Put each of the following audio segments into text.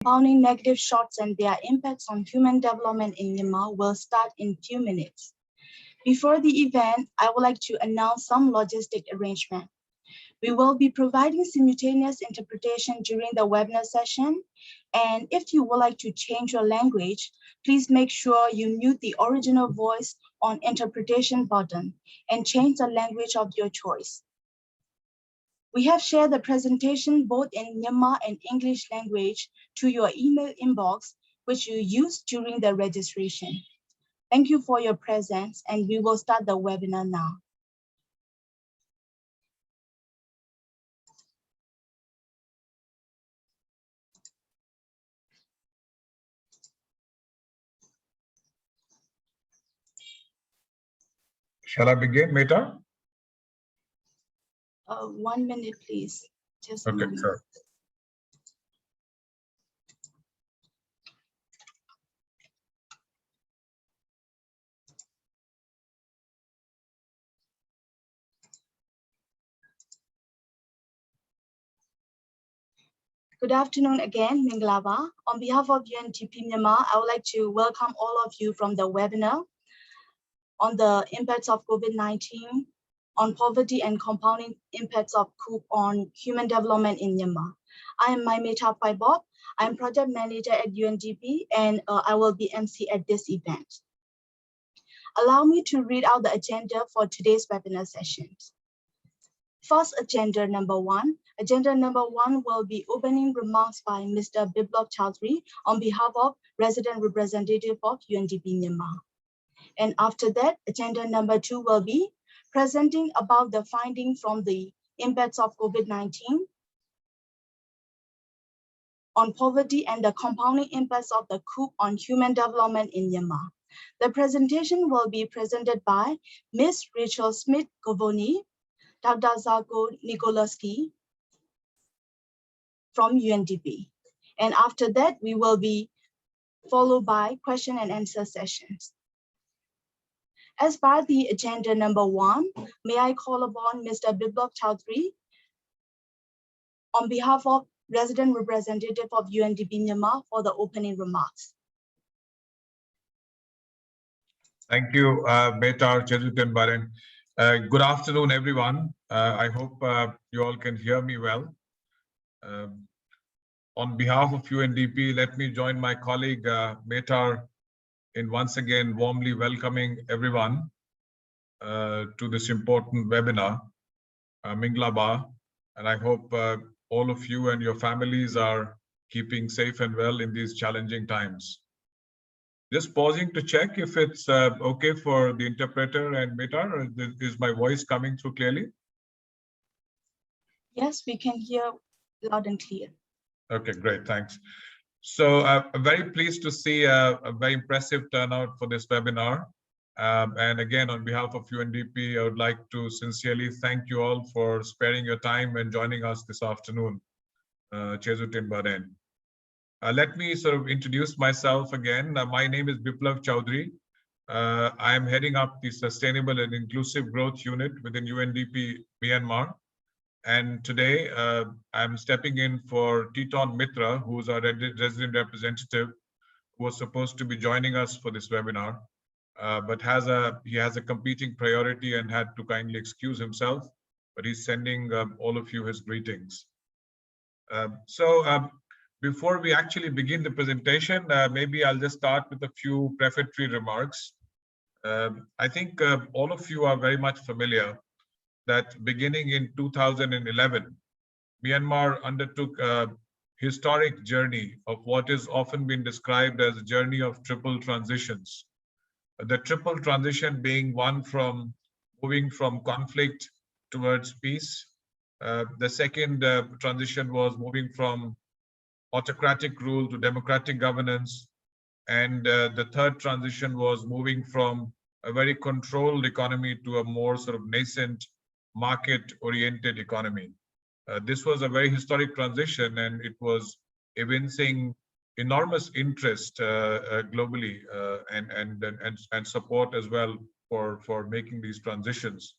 Compounding negative shocks and their impacts on human development in Myanmar will start in few minutes. Before the event, I would like to announce some logistic arrangement. We will be providing simultaneous interpretation during the webinar session. And if you would like to change your language, please make sure you mute the original voice on interpretation button and change the language of your choice. We have shared the presentation both in Myanmar and English language to your email inbox, which you used during the registration. Thank you for your presence, and we will start the webinar now. Shall I begin, Meta? 1 minute, please. Just okay, sure. Good afternoon again, Minglava. On behalf of UNDP Myanmar, I would like to welcome all of you from the webinar on the impacts of COVID-19 on poverty and compounding impacts of Coup on human development in Myanmar. I am Meta Bob. I am project manager at UNDP, and I will be MC at this event. Allow me to read out the agenda for today's webinar sessions. First, agenda number one. Agenda number one will be opening remarks by Mr. Biplov Chaudhry on behalf of resident representative of UNDP Myanmar. And after that, agenda number two will be presenting about the findings from the impacts of COVID-19 on poverty and the compounding impacts of the coup on human development in Myanmar. The presentation will be presented by Ms. Rachel Smith-Govoni, Dr. Zarko Nikolaski from UNDP. And after that, we will be followed by question and answer sessions. As per the agenda number one, may I call upon Mr. Biplov Chaudhry on behalf of resident representative of UNDP Myanmar for the opening remarks. Thank you, Betar Chezutin Baren. Good afternoon, everyone. I hope you all can hear me well. On behalf of UNDP, let me join my colleague Betar in once again warmly welcoming everyone to this important webinar, Minglaba, and I hope all of you and your families are keeping safe and well in these challenging times. Just pausing to check if it's okay for the interpreter and Betar. Is my voice coming through clearly? Yes, we can hear loud and clear. Okay, great, thanks. So I'm very pleased to see a very impressive turnout for this webinar. And again, on behalf of UNDP, I would like to sincerely thank you all for sparing your time and joining us this afternoon. Chezutin Baren. Let me sort of introduce myself again. My name is Biplov Chaudhry. I am heading up the Sustainable and Inclusive Growth Unit within UNDP Myanmar. And today I'm stepping in for Titon Mitra, who's our resident representative, who was supposed to be joining us for this webinar, but he has a competing priority and had to kindly excuse himself, but he's sending all of you his greetings. Before we actually begin the presentation, maybe I'll just start with a few prefatory remarks. I think all of you are very much familiar that beginning in 2011, Myanmar undertook a historic journey of what is often been described as a journey of triple transitions. The triple transition being one from moving from conflict towards peace. The second transition was moving from autocratic rule to democratic governance. And the third transition was moving from a very controlled economy to a more sort of nascent market-oriented economy. This was a very historic transition, and it was evincing enormous interest globally and support as well for making these transitions.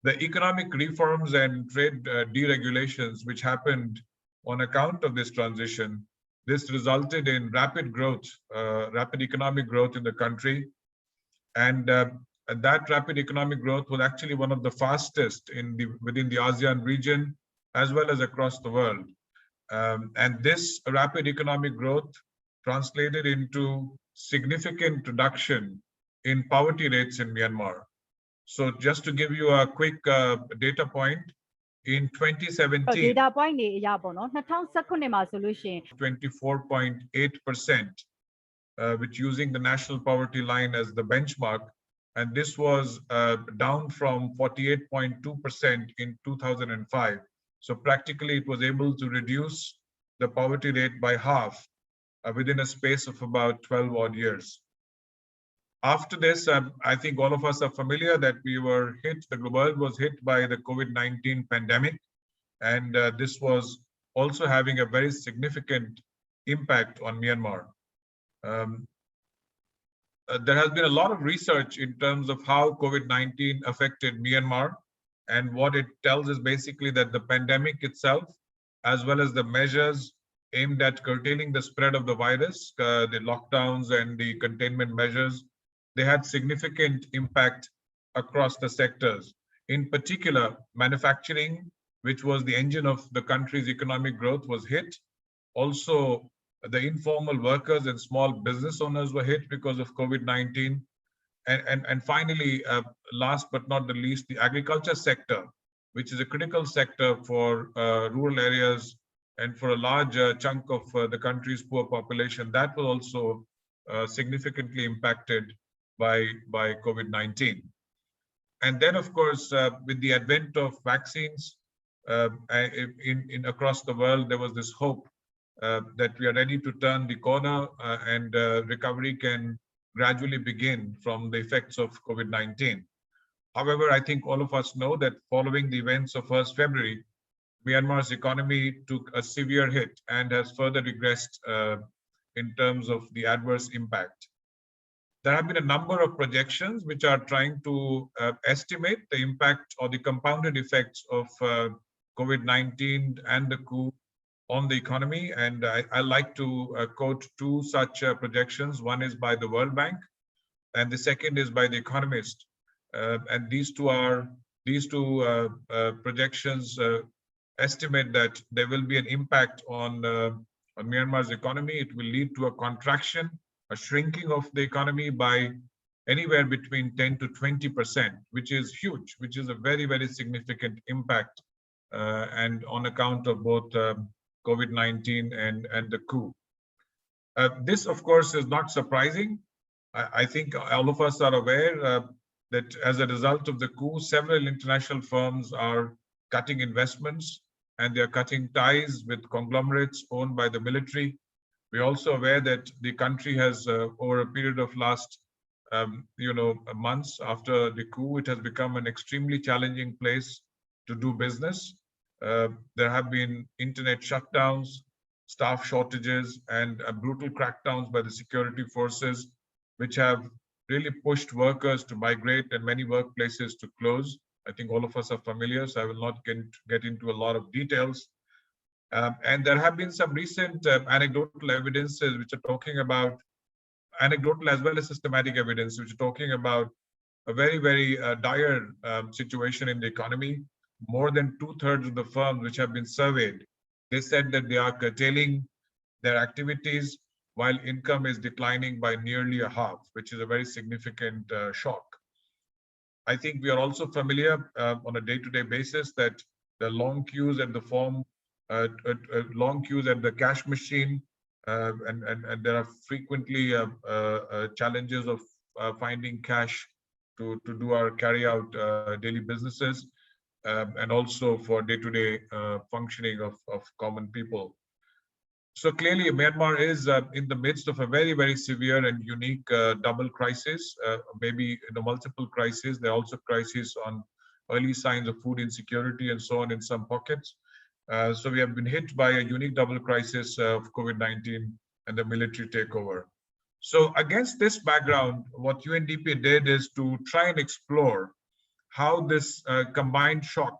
The economic reforms and trade deregulations which happened on account of this transition This resulted in rapid growth, rapid economic growth in the country. And that rapid economic growth was actually one of the fastest within the ASEAN region, as well as across the world. And this rapid economic growth translated into significant reduction in poverty rates in Myanmar. So just to give you a quick data point, in 2017, data point တွေအရပေါ့နော်2019မှာဆိုလို့ရှိရင် 24.8%, which using the national poverty line as the benchmark, and this was down from 48.2% in 2005. So practically it was able to reduce the poverty rate by half within a space of about 12 odd years. After this, I think all of us are familiar that we were hit, the world was hit by the COVID-19 pandemic, and this was also having a very significant impact on Myanmar. There has been a lot of research in terms of how COVID-19 affected Myanmar, and what it tells is basically that the pandemic itself, as well as the measures aimed at curtailing the spread of the virus, the lockdowns and the containment measures, they had significant impact across the sectors. In particular, manufacturing, which was the engine of the country's economic growth, was hit. Also, the informal workers and small business owners were hit because of COVID-19. And finally, last but not the least, the agriculture sector, which is a critical sector for rural areas and for a large chunk of the country's poor population, that was also significantly impacted by COVID-19. And then, of course, with the advent of vaccines across the world, there was this hope that we are ready to turn the corner and recovery can gradually begin from the effects of COVID-19. However, I think all of us know that following the events of 1st February, Myanmar's economy took a severe hit and has further regressed in terms of the adverse impact. There have been a number of projections which are trying to estimate the impact or the compounded effects of COVID-19 and the coup on the economy. And I like to quote two such projections. One is by the World Bank, and the second is by the Economist. And these two projections estimate that there will be an impact on Myanmar's economy. It will lead to a contraction, a shrinking of the economy by anywhere between 10 to 20%, which is huge, which is a very, very significant impact, and on account of both COVID-19 and the coup. This, of course, is not surprising. I think all of us are aware that as a result of the coup, several international firms are cutting investments, and they are cutting ties with conglomerates owned by the military. We're also aware that the country has, over a period of last, months after the coup, it has become an extremely challenging place to do business. There have been internet shutdowns, staff shortages, and brutal crackdowns by the security forces, which have really pushed workers to migrate and many workplaces to close. I think all of us are familiar, so I will not get into a lot of details. And there have been some recent anecdotal evidences which are talking about, anecdotal as well as systematic evidence, which are talking about a very, very dire situation in the economy. More than 2/3 of the firms which have been surveyed, they said that they are curtailing their activities while income is declining by nearly a half, which is a very significant shock. I think we are also familiar on a day-to-day basis that the long queues at the long queues at the cash machine, and there are frequently challenges of finding cash to do our carry out daily businesses, and also for day-to-day functioning of common people. So clearly, Myanmar is in the midst of a very, very severe and unique double crisis, maybe multiple crises. There are also crises on early signs of food insecurity and so on in some pockets. So we have been hit by a unique double crisis of COVID-19 and the military takeover. So against this background, what UNDP did is to try and explore how this combined shock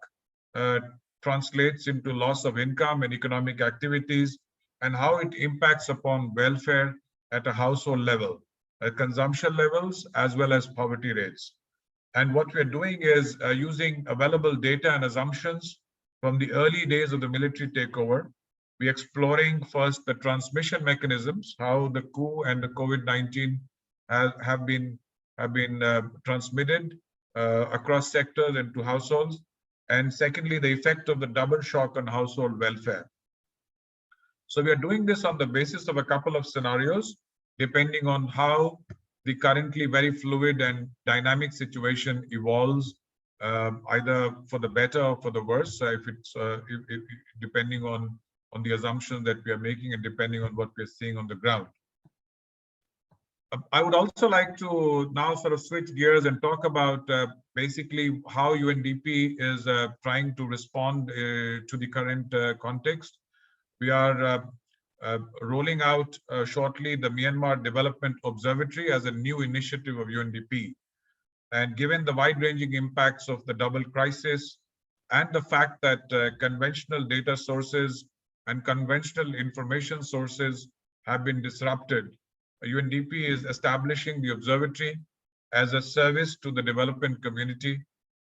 translates into loss of income and economic activities, and how it impacts upon welfare at a household level, at consumption levels, as well as poverty rates. And what we're doing is using available data and assumptions from the early days of the military takeover. We're exploring first the transmission mechanisms, how the coup and the COVID-19 have been transmitted across sectors and to households. And secondly, the effect of the double shock on household welfare. So we are doing this on the basis of a couple of scenarios, depending on how the currently very fluid and dynamic situation evolves, either for the better or for the worse, depending on the assumptions that we are making and depending on what we're seeing on the ground. I would also like to now sort of switch gears and talk about basically how UNDP is trying to respond to the current context. We are rolling out shortly the Myanmar Development Observatory as a new initiative of UNDP. And given the wide-ranging impacts of the double crisis and the fact that conventional data sources and conventional information sources have been disrupted, UNDP is establishing the observatory as a service to the development community,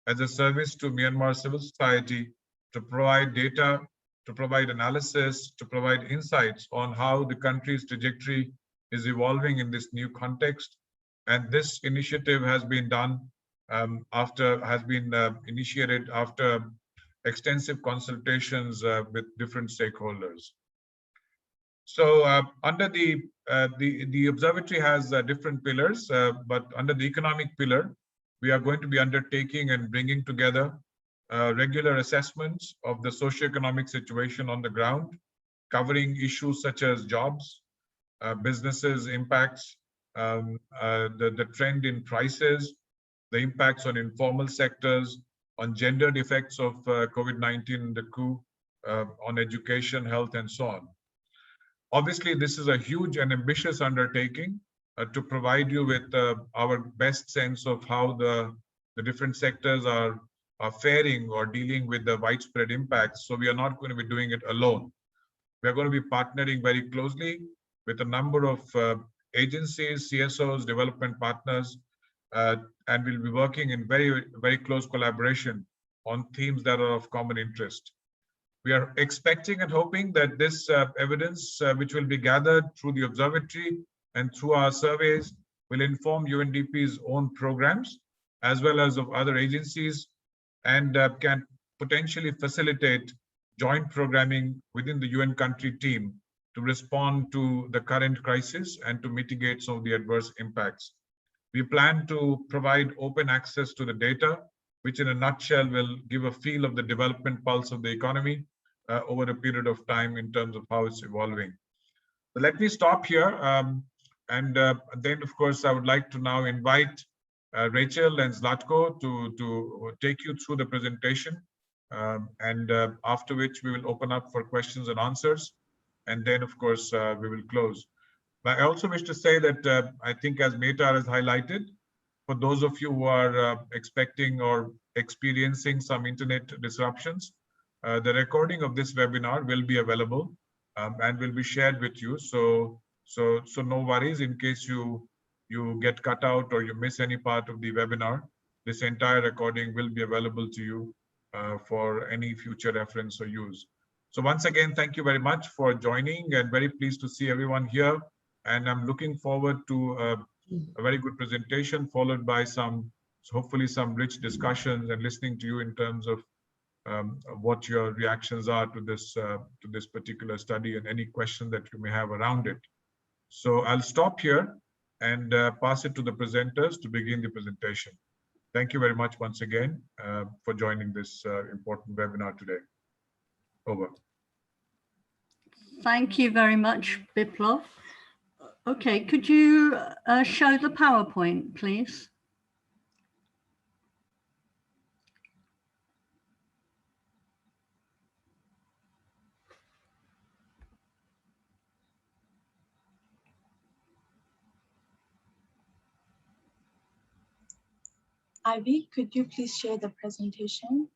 as a service to Myanmar civil society, to provide data, to provide analysis, to provide insights on how the country's trajectory is evolving in this new context. And this initiative has been done initiated after extensive consultations with different stakeholders. So under the observatory has different pillars, but under the economic pillar, we are going to be undertaking and bringing together regular assessments of the socioeconomic situation on the ground, covering issues such as jobs, businesses impacts, the trend in prices, the impacts on informal sectors, on gendered effects of COVID-19 and the coup, on education, health, and so on. Obviously, this is a huge and ambitious undertaking to provide you with our best sense of how the different sectors are faring or dealing with the widespread impacts. So we are not going to be doing it alone. We are going to be partnering very closely with a number of agencies, CSOs, development partners, and we'll be working in very, very close collaboration on themes that are of common interest. We are expecting and hoping that this evidence, which will be gathered through the observatory and through our surveys, will inform UNDP's own programs, as well as of other agencies, and can potentially facilitate joint programming within the UN country team to respond to the current crisis and to mitigate some of the adverse impacts. We plan to provide open access to the data, which in a nutshell will give a feel of the development pulse of the economy over a period of time in terms of how it's evolving. So let me stop here. And then, of course, I would like to now invite Rachel and Zlatko to take you through the presentation. And after which we will open up for questions and answers. And then, of course, we will close. But I also wish to say that I think, as Mehtar has highlighted, for those of you who are expecting or experiencing some internet disruptions, the recording of this webinar will be available and will be shared with you. So no worries in case you get cut out or you miss any part of the webinar. This entire recording will be available to you for any future reference or use. So once again, thank you very much for joining, and very pleased to see everyone here. And I'm looking forward to a very good presentation, followed by hopefully some rich discussions and listening to you in terms of what your reactions are to this particular study and any question that you may have around it. So I'll stop here and pass it to the presenters to begin the presentation. Thank you very much once again for joining this important webinar today. Over. Thank you very much, Biplov. Okay, could you show the PowerPoint, please? Ivy, could you please share the presentation?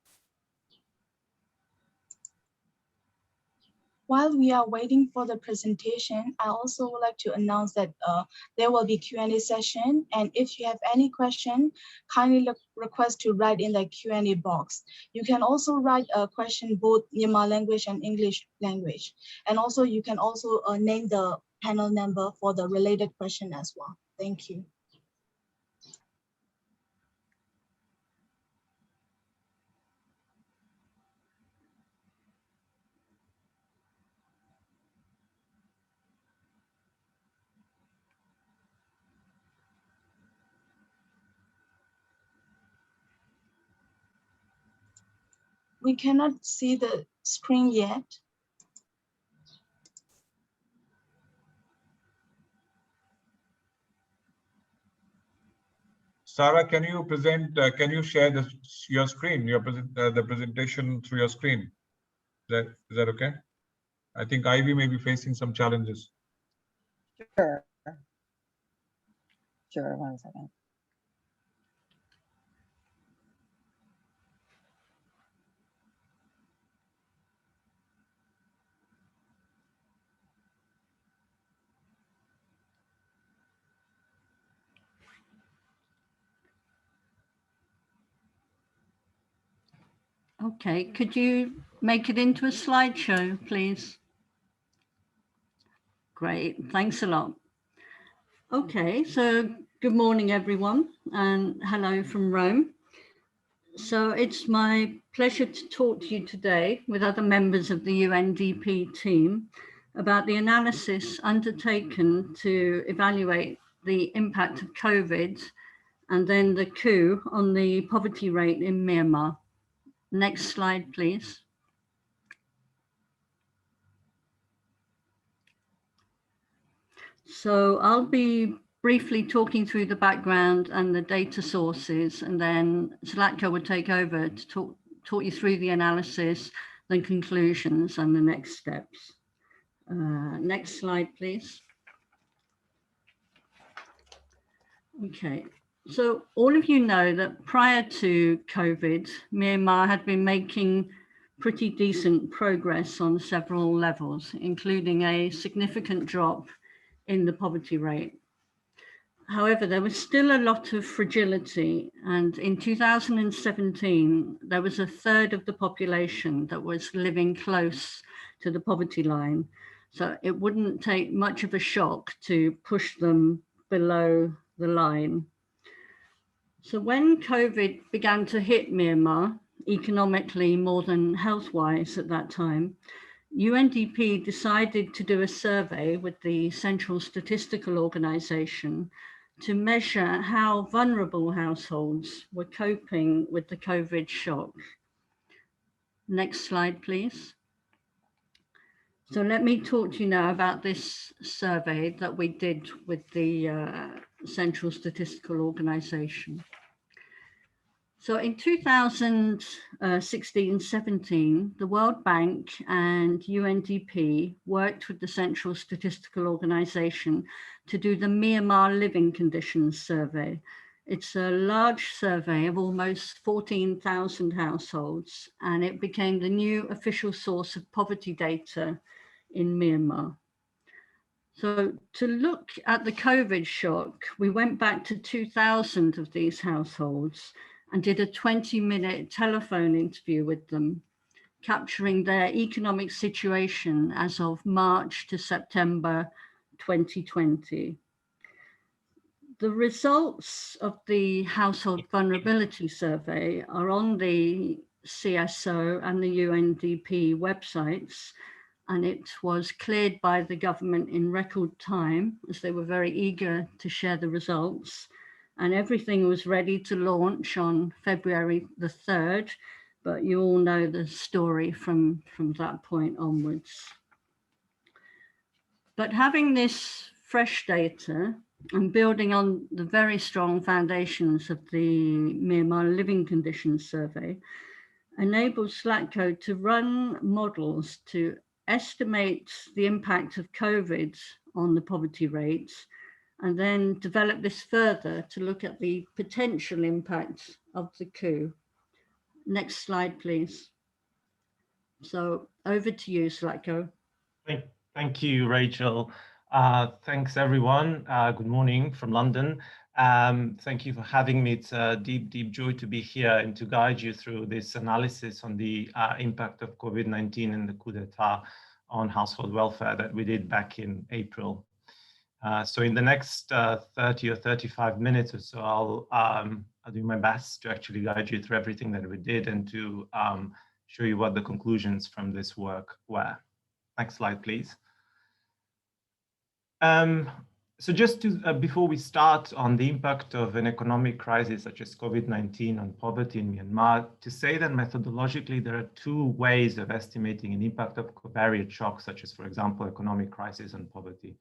While we are waiting for the presentation, I also would like to announce that there will be Q&A session. And if you have any question, kindly request to write in the Q&A box. You can also write a question both Myanmar language and English language. And also you can also name the panel number for the related question as well. Thank you. We cannot see the screen yet. Sarah, can you present? Can you share your screen, the presentation through your screen? Is that okay? I think Ivy may be facing some challenges. Sure. Sure, 1 second. Okay, could you make it into a slideshow, please? Great, thanks a lot. Okay, so good morning, everyone, and hello from Rome. So it's my pleasure to talk to you today with other members of the UNDP team about the analysis undertaken to evaluate the impact of COVID and then the coup on the poverty rate in Myanmar. Next slide, please. So I'll be briefly talking through the background and the data sources, and then Zlatko will take over to talk you through the analysis, the conclusions, and the next steps. Next slide, please. Okay, so all of you know that prior to COVID, Myanmar had been making pretty decent progress on several levels, including a significant drop in the poverty rate. However, there was still a lot of fragility, and in 2017, there was a third of the population that was living close to the poverty line. So it wouldn't take much of a shock to push them below the line. So when COVID began to hit Myanmar, economically more than health-wise at that time, UNDP decided to do a survey with the Central Statistical Organization to measure how vulnerable households were coping with the COVID shock. Next slide, please. So let me talk to you now about this survey that we did with the Central Statistical Organization. So in 2016-17, the World Bank and UNDP worked with the Central Statistical Organization to do the Myanmar Living Conditions Survey. It's a large survey of almost 14,000 households, and it became the new official source of poverty data in Myanmar. So to look at the COVID shock, we went back to 2,000 of these households and did a 20-minute telephone interview with them, capturing their economic situation as of March to September 2020. The results of the Household Vulnerability Survey are on the CSO and the UNDP websites, and it was cleared by the government in record time, as they were very eager to share the results. And everything was ready to launch on February the 3rd, but you all know the story from that point onwards. But having this fresh data and building on the very strong foundations of the Myanmar Living Conditions Survey enables Zlatko to run models to estimate the impact of COVID on the poverty rates, and then develop this further to look at the potential impact of the coup. Next slide, please. So over to you, Zlatko. Thank you, Rachel. Thanks, everyone. Good morning from London. Thank you for having me. It's a deep joy to be here and to guide you through this analysis on the impact of COVID-19 and the coup d'etat on household welfare that we did back in April. So in the next 30 or 35 minutes or so, I'll do my best to actually guide you through everything that we did and to show you what the conclusions from this work were. Next slide, please. So just to, before we start on the impact of an economic crisis such as COVID-19 on poverty in Myanmar, to say that methodologically there are two ways of estimating an impact of covariate shocks, such as, for example, economic crisis and poverty.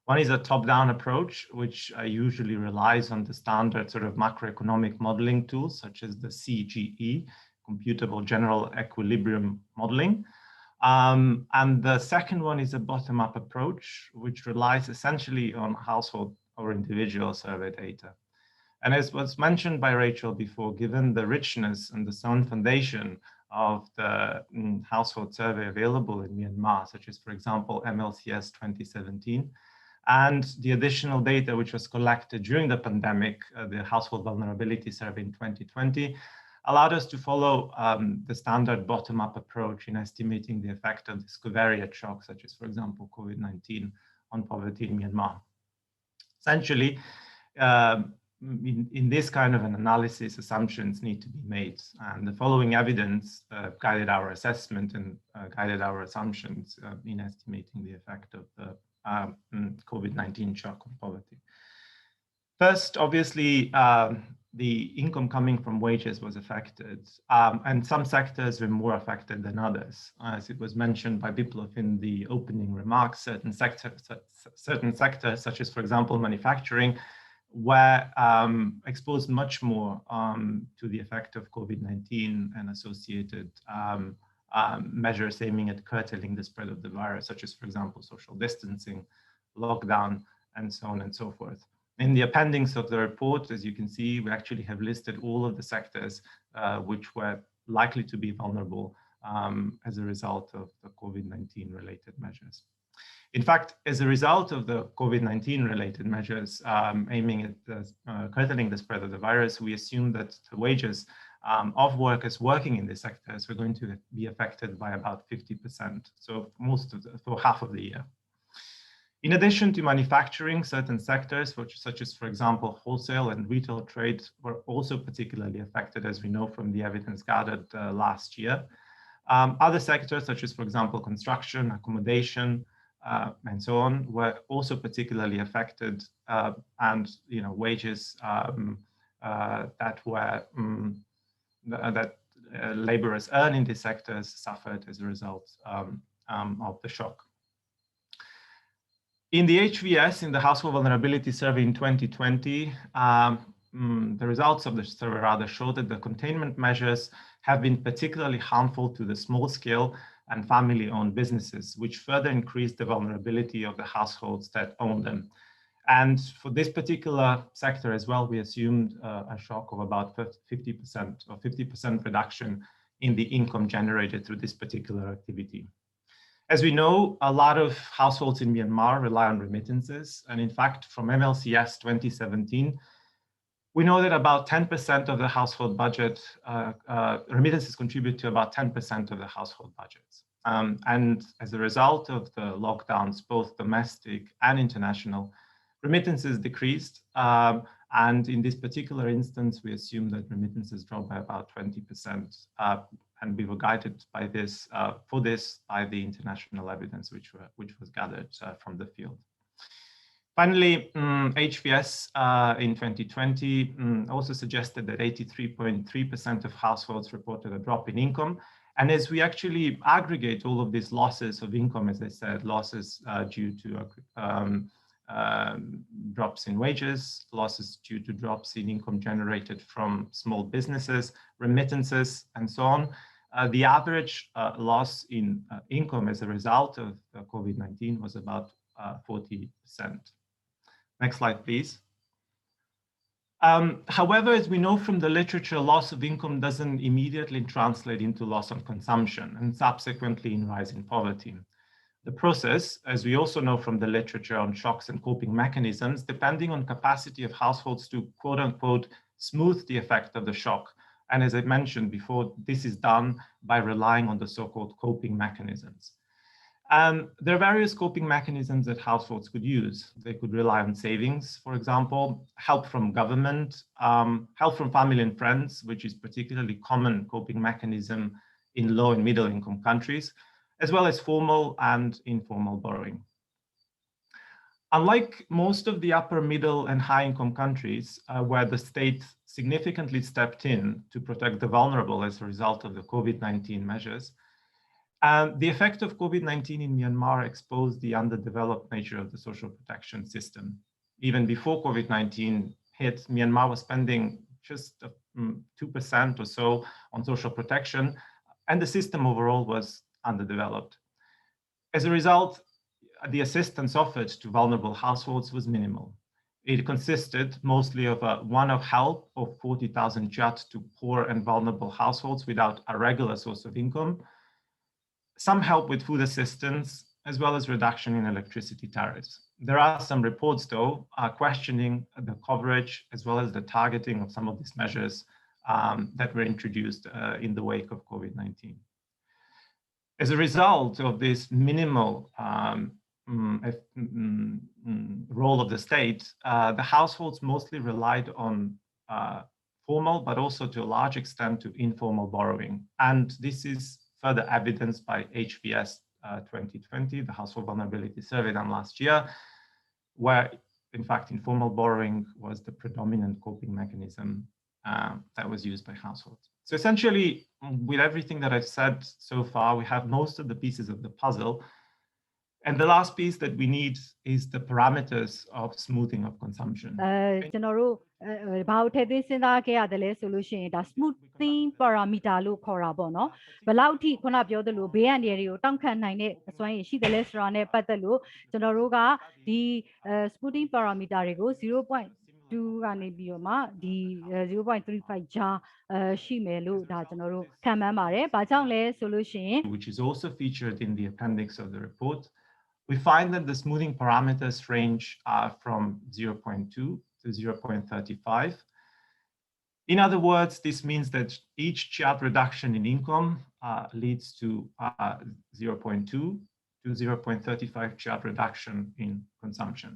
One is a top-down approach, which usually relies on the standard sort of macroeconomic modeling tools, such as the CGE, Computable General Equilibrium Modeling. And the second one is a bottom-up approach, which relies essentially on household or individual survey data. And as was mentioned by Rachel before, given the richness and the sound foundation of the household survey available in Myanmar, such as, for example, MLCS 2017, and the additional data which was collected during the pandemic, the Household Vulnerability Survey in 2020, allowed us to follow the standard bottom-up approach in estimating the effect of this covariate shock, such as, for example, COVID-19 on poverty in Myanmar. Essentially, in this kind of an analysis, assumptions need to be made, and the following evidence guided our assessment and guided our assumptions in estimating the effect of the COVID-19 shock on poverty. First, obviously, the income coming from wages was affected, and some sectors were more affected than others. As it was mentioned by Biplov in the opening remarks, certain sectors, such as, for example, manufacturing, were exposed much more to the effect of COVID-19 and associated measures aiming at curtailing the spread of the virus, such as, for example, social distancing, lockdown, and so on and so forth. In the appendix of the report, as you can see, we actually have listed all of the sectors which were likely to be vulnerable as a result of the COVID-19 related measures. In fact, as a result of the COVID-19 related measures aiming at curtailing the spread of the virus, we assume that the wages of workers working in these sectors were going to be affected by about 50%, so for half of the year. In addition to manufacturing, certain sectors, such as, for example, wholesale and retail trade, were also particularly affected, as we know from the evidence gathered last year. Other sectors, such as, for example, construction, accommodation, and so on, were also particularly affected, and wages that laborers earn in these sectors suffered as a result of the shock. In the HVS, in the Household Vulnerability Survey in 2020, the results of the survey rather show that the containment measures have been particularly harmful to the small-scale and family-owned businesses, which further increased the vulnerability of the households that own them. And for this particular sector as well, we assumed a shock of about 50% or 50% reduction in the income generated through this particular activity. As we know, a lot of households in Myanmar rely on remittances. And in fact, from MLCS 2017, we know that about 10% of the household budget, remittances contribute to about 10% of the household budgets. And as a result of the lockdowns, both domestic and international, remittances decreased. And in this particular instance, we assume that remittances dropped by about 20%. And we were guided by this, by the international evidence which was gathered from the field. Finally, HVS in 2020 also suggested that 83.3% of households reported a drop in income. And as we actually aggregate all of these losses of income, as I said, losses due to drops in wages, losses due to drops in income generated from small businesses, remittances, and so on, the average loss in income as a result of COVID-19 was about 40%. Next slide, please. However, as we know from the literature, loss of income doesn't immediately translate into loss of consumption and subsequently in rise in poverty. The process, as we also know from the literature on shocks and coping mechanisms, depending on capacity of households to quote unquote smooth the effect of the shock. And as I mentioned before, this is done by relying on the so-called coping mechanisms. There are various coping mechanisms that households could use. They could rely on savings, for example, help from government, help from family and friends, which is particularly common coping mechanism in low and middle income countries, as well as formal and informal borrowing. Unlike most of the upper middle and high income countries where the state significantly stepped in to protect the vulnerable as a result of the COVID-19 measures, the effect of COVID-19 in Myanmar exposed the underdeveloped nature of the social protection system. Even before COVID-19 hit, Myanmar was spending just 2% or so on social protection, and the system overall was underdeveloped. As a result, the assistance offered to vulnerable households was minimal. It consisted mostly of a one-off help of 40,000 kyat to poor and vulnerable households without a regular source of income, some help with food assistance, as well as reduction in electricity tariffs. There are some reports, though, questioning the coverage as well as the targeting of some of these measures that were introduced in the wake of COVID-19. As a result of this minimal role of the state, the households mostly relied on formal, but also to a large extent to informal borrowing. And this is further evidenced by HVS 2020, the Household Vulnerability Survey done last year, where in fact informal borrowing was the predominant coping mechanism that was used by households. So essentially, with everything that I've said so far, we have most of the pieces of the puzzle. And the last piece that we need is the parameters of smoothing of consumption. ကျွန်တော်တို့ဘာလို့ထည့်သွင်းစဉ်းစားခဲ့ရတယ်လဲဆိုလို့ရှိရင်ဒါ smoothing parameter လို့ခေါ်တာပေါ့နော်ဘယ်လောက်ထိခုနပြောသလိုဘေးအန္တရာယ်တွေကိုတောင့်ခံနိုင်တဲ့အစွမ်းရည်ရှိတယ်လဲဆိုတာနဲ့ပတ်သက်လို့ကျွန်တော်တို့ကဒီ smoothing parameter တွေကို 0.2 ကနေပြီးတော့မှဒီ 0.35 ကြားရှိမယ်လို့ဒါကျွန်တော်တို့ခံမှန်းပါတယ်။ဘာကြောင့်လဲဆိုလို့ရှိရင် which is also featured in the appendix of the report. We find that the smoothing parameters range from 0.2 to 0.35. In other words, this means that each kyat reduction in income leads to 0.2 to 0.35 kyat reduction in consumption.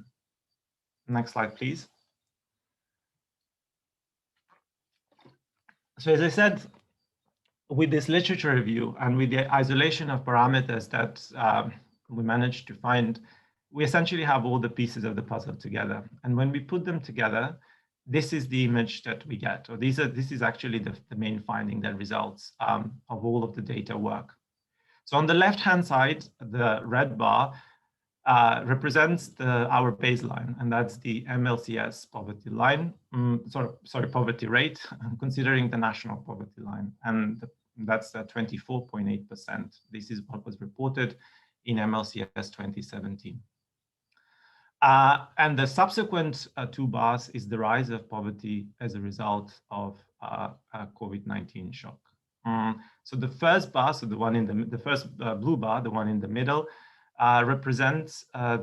Next slide, please. So as I said, with this literature review and with the isolation of parameters that we managed to find, we essentially have all the pieces of the puzzle together. And when we put them together, this is the image that we get, or this is actually the main finding that results of all of the data work. So on the left-hand side, the red bar represents our baseline, and that's the MLCS poverty line, poverty rate, considering the national poverty line, and that's 24.8%. This is what was reported in MLCS 2017. And the subsequent two bars is the rise of poverty as a result of COVID-19 shock. So the first bar, so the one in the first blue bar, the one in the middle, represents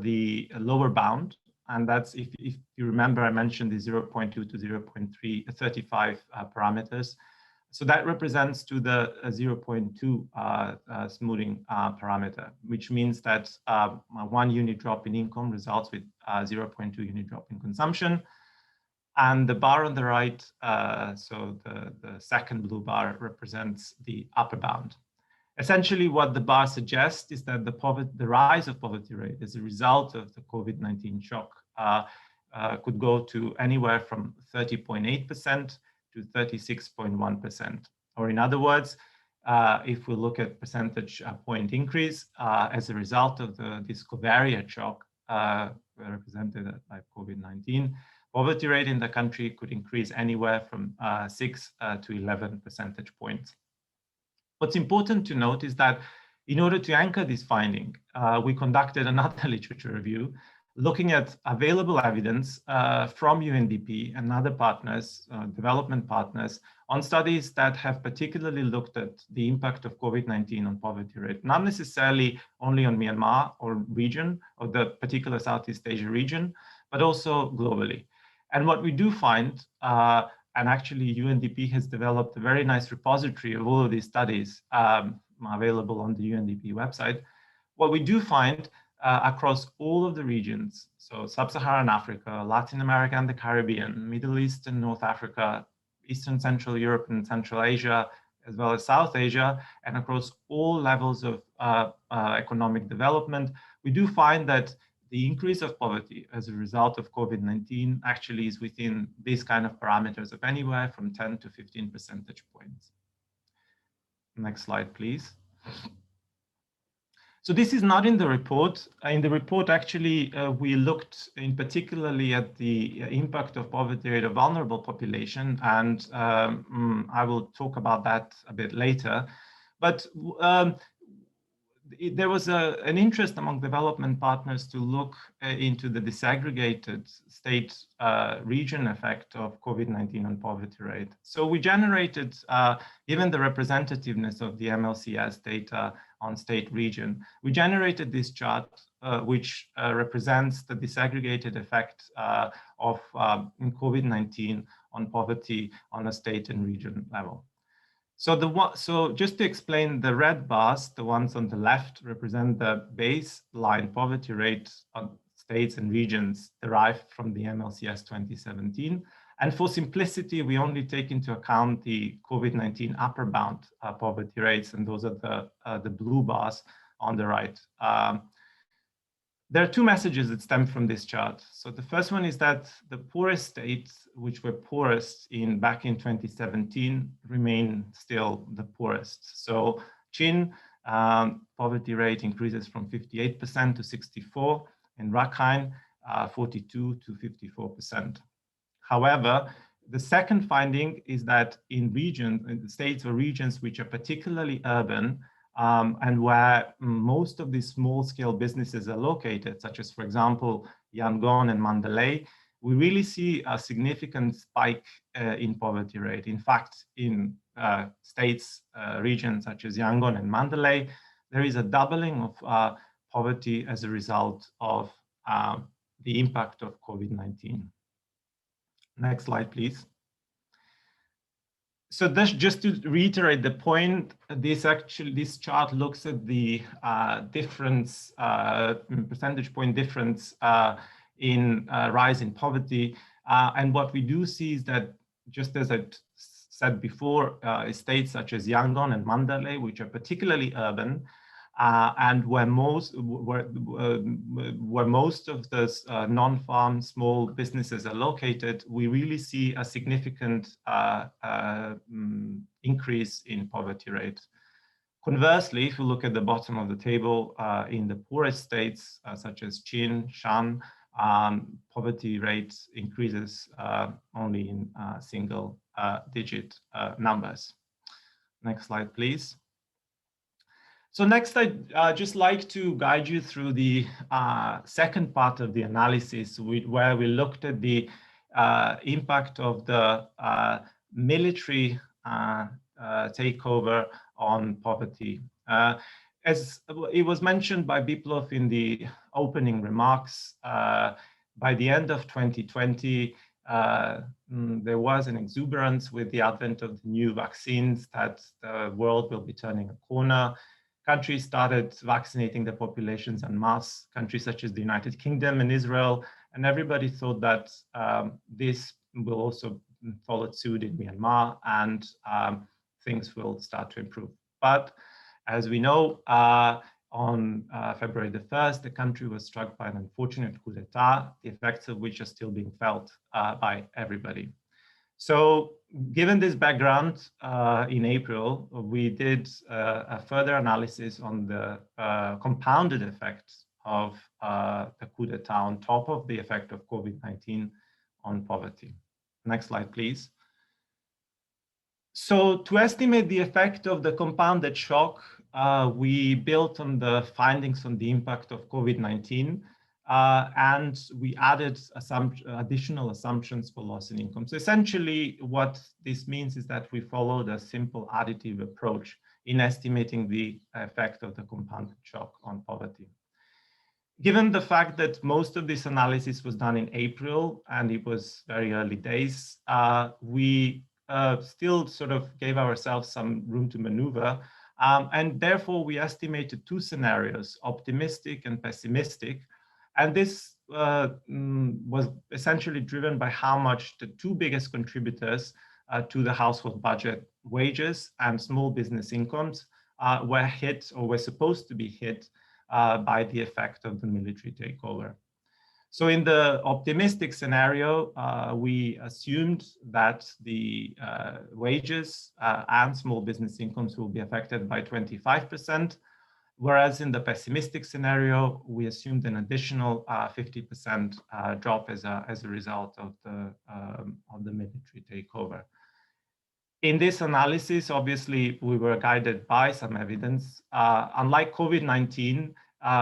the lower bound, and that's if you remember, I mentioned the 0.2 to 0.35 parameters. So that represents to the 0.2 smoothing parameter, which means that 1 unit drop in income results with 0.2 unit drop in consumption. And the bar on the right, so the second blue bar represents the upper bound. Essentially, what the bar suggests is that the rise of poverty rate as a result of the COVID-19 shock could go to anywhere from 30.8% to 36.1%. Or in other words, if we look at percentage point increase as a result of this covariate shock represented by COVID-19, poverty rate in the country could increase anywhere from 6 to 11 percentage points. What's important to note is that in order to anchor this finding, we conducted another literature review looking at available evidence from UNDP and other partners, development partners, on studies that have particularly looked at the impact of COVID-19 on poverty rate, not necessarily only on Myanmar or region, or the particular Southeast Asia region, but also globally. And what we do find, and actually UNDP has developed a very nice repository of all of these studies available on the UNDP website. What we do find across all of the regions, so Sub-Saharan Africa, Latin America and the Caribbean, Middle East and North Africa, Eastern Central Europe and Central Asia, as well as South Asia, and across all levels of economic development, we do find that the increase of poverty as a result of COVID-19 actually is within these kind of parameters of anywhere from 10 to 15 percentage points. Next slide, please. So this is not in the report. In the report, actually, we looked in particularly at the impact of poverty rate of vulnerable population, and I will talk about that a bit later. But there was an interest among development partners to look into the disaggregated state region effect of COVID-19 on poverty rate. So we generated, given the representativeness of the MLCS data on state region, we generated this chart which represents the disaggregated effect of COVID-19 on poverty on a state and region level. So just to explain, the red bars, the ones on the left, represent the baseline poverty rate on states and regions derived from the MLCS 2017. And for simplicity, we only take into account the COVID-19 upper bound poverty rates, and those are the blue bars on the right. There are two messages that stem from this chart. So the first one is that the poorest states, which were poorest back in 2017, remain still the poorest. So Chin poverty rate increases from 58% to 64%, and Rakhine 42 to 54%. However, the second finding is that in states or regions which are particularly urban, and where most of these small-scale businesses are located, such as, for example, Yangon and Mandalay, we really see a significant spike in poverty rate. In fact, in states, regions such as Yangon and Mandalay, there is a doubling of poverty as a result of the impact of COVID-19. Next slide, please. So that's just to reiterate the point, this chart looks at the difference, percentage point difference in rise in poverty. And what we do see is that, just as I said before, states such as Yangon and Mandalay, which are particularly urban, and where most of those non-farm small businesses are located, we really see a significant increase in poverty rate. Conversely, if you look at the bottom of the table, in the poorest states such as Chin, Shan, poverty rate increases only in single digit numbers. Next slide, please. So next, I'd just like to guide you through the second part of the analysis, where we looked at the impact of the military takeover on poverty. As it was mentioned by Biplov in the opening remarks, by the end of 2020, there was an exuberance with the advent of the new vaccines that the world will be turning a corner. Countries started vaccinating their populations en masse, countries such as the United Kingdom and Israel, and everybody thought that this will also follow suit in Myanmar, and things will start to improve. But as we know, on February the 1st, the country was struck by an unfortunate coup d'etat, the effects of which are still being felt by everybody. So given this background, in April, we did a further analysis on the compounded effects of the coup d'etat on top of the effect of COVID-19 on poverty. Next slide, please. So to estimate the effect of the compounded shock, we built on the findings on the impact of COVID-19 and we added additional assumptions for loss in income. So essentially what this means is that we followed a simple additive approach in estimating the effect of the compounded shock on poverty. Given the fact that most of this analysis was done in April and it was very early days, we still sort of gave ourselves some room to maneuver. And therefore, we estimated two scenarios, optimistic and pessimistic. And this was essentially driven by how much the two biggest contributors to the household budget, wages and small business incomes, were hit or were supposed to be hit by the effect of the military takeover. So in the optimistic scenario, we assumed that the wages and small business incomes will be affected by 25%, whereas in the pessimistic scenario, we assumed an additional 50% drop as a result of the military takeover. In this analysis, obviously, we were guided by some evidence. Unlike COVID-19,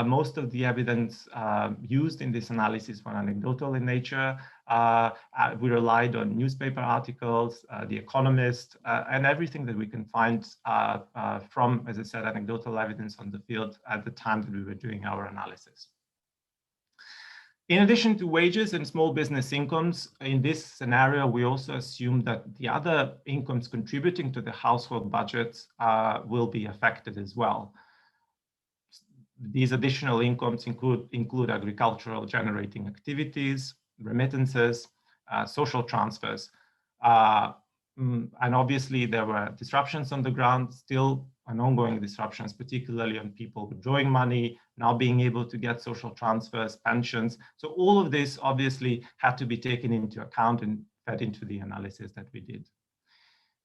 most of the evidence used in this analysis were anecdotal in nature. We relied on newspaper articles, The Economist, and everything that we can find from, as I said, anecdotal evidence on the field at the time that we were doing our analysis. In addition to wages and small business incomes, in this scenario, we also assume that the other incomes contributing to the household budgets will be affected as well. These additional incomes include agricultural generating activities, remittances, social transfers. And obviously, there were disruptions on the ground, still and ongoing disruptions, particularly on people withdrawing money, now being able to get social transfers, pensions. So all of this obviously had to be taken into account and fed into the analysis that we did.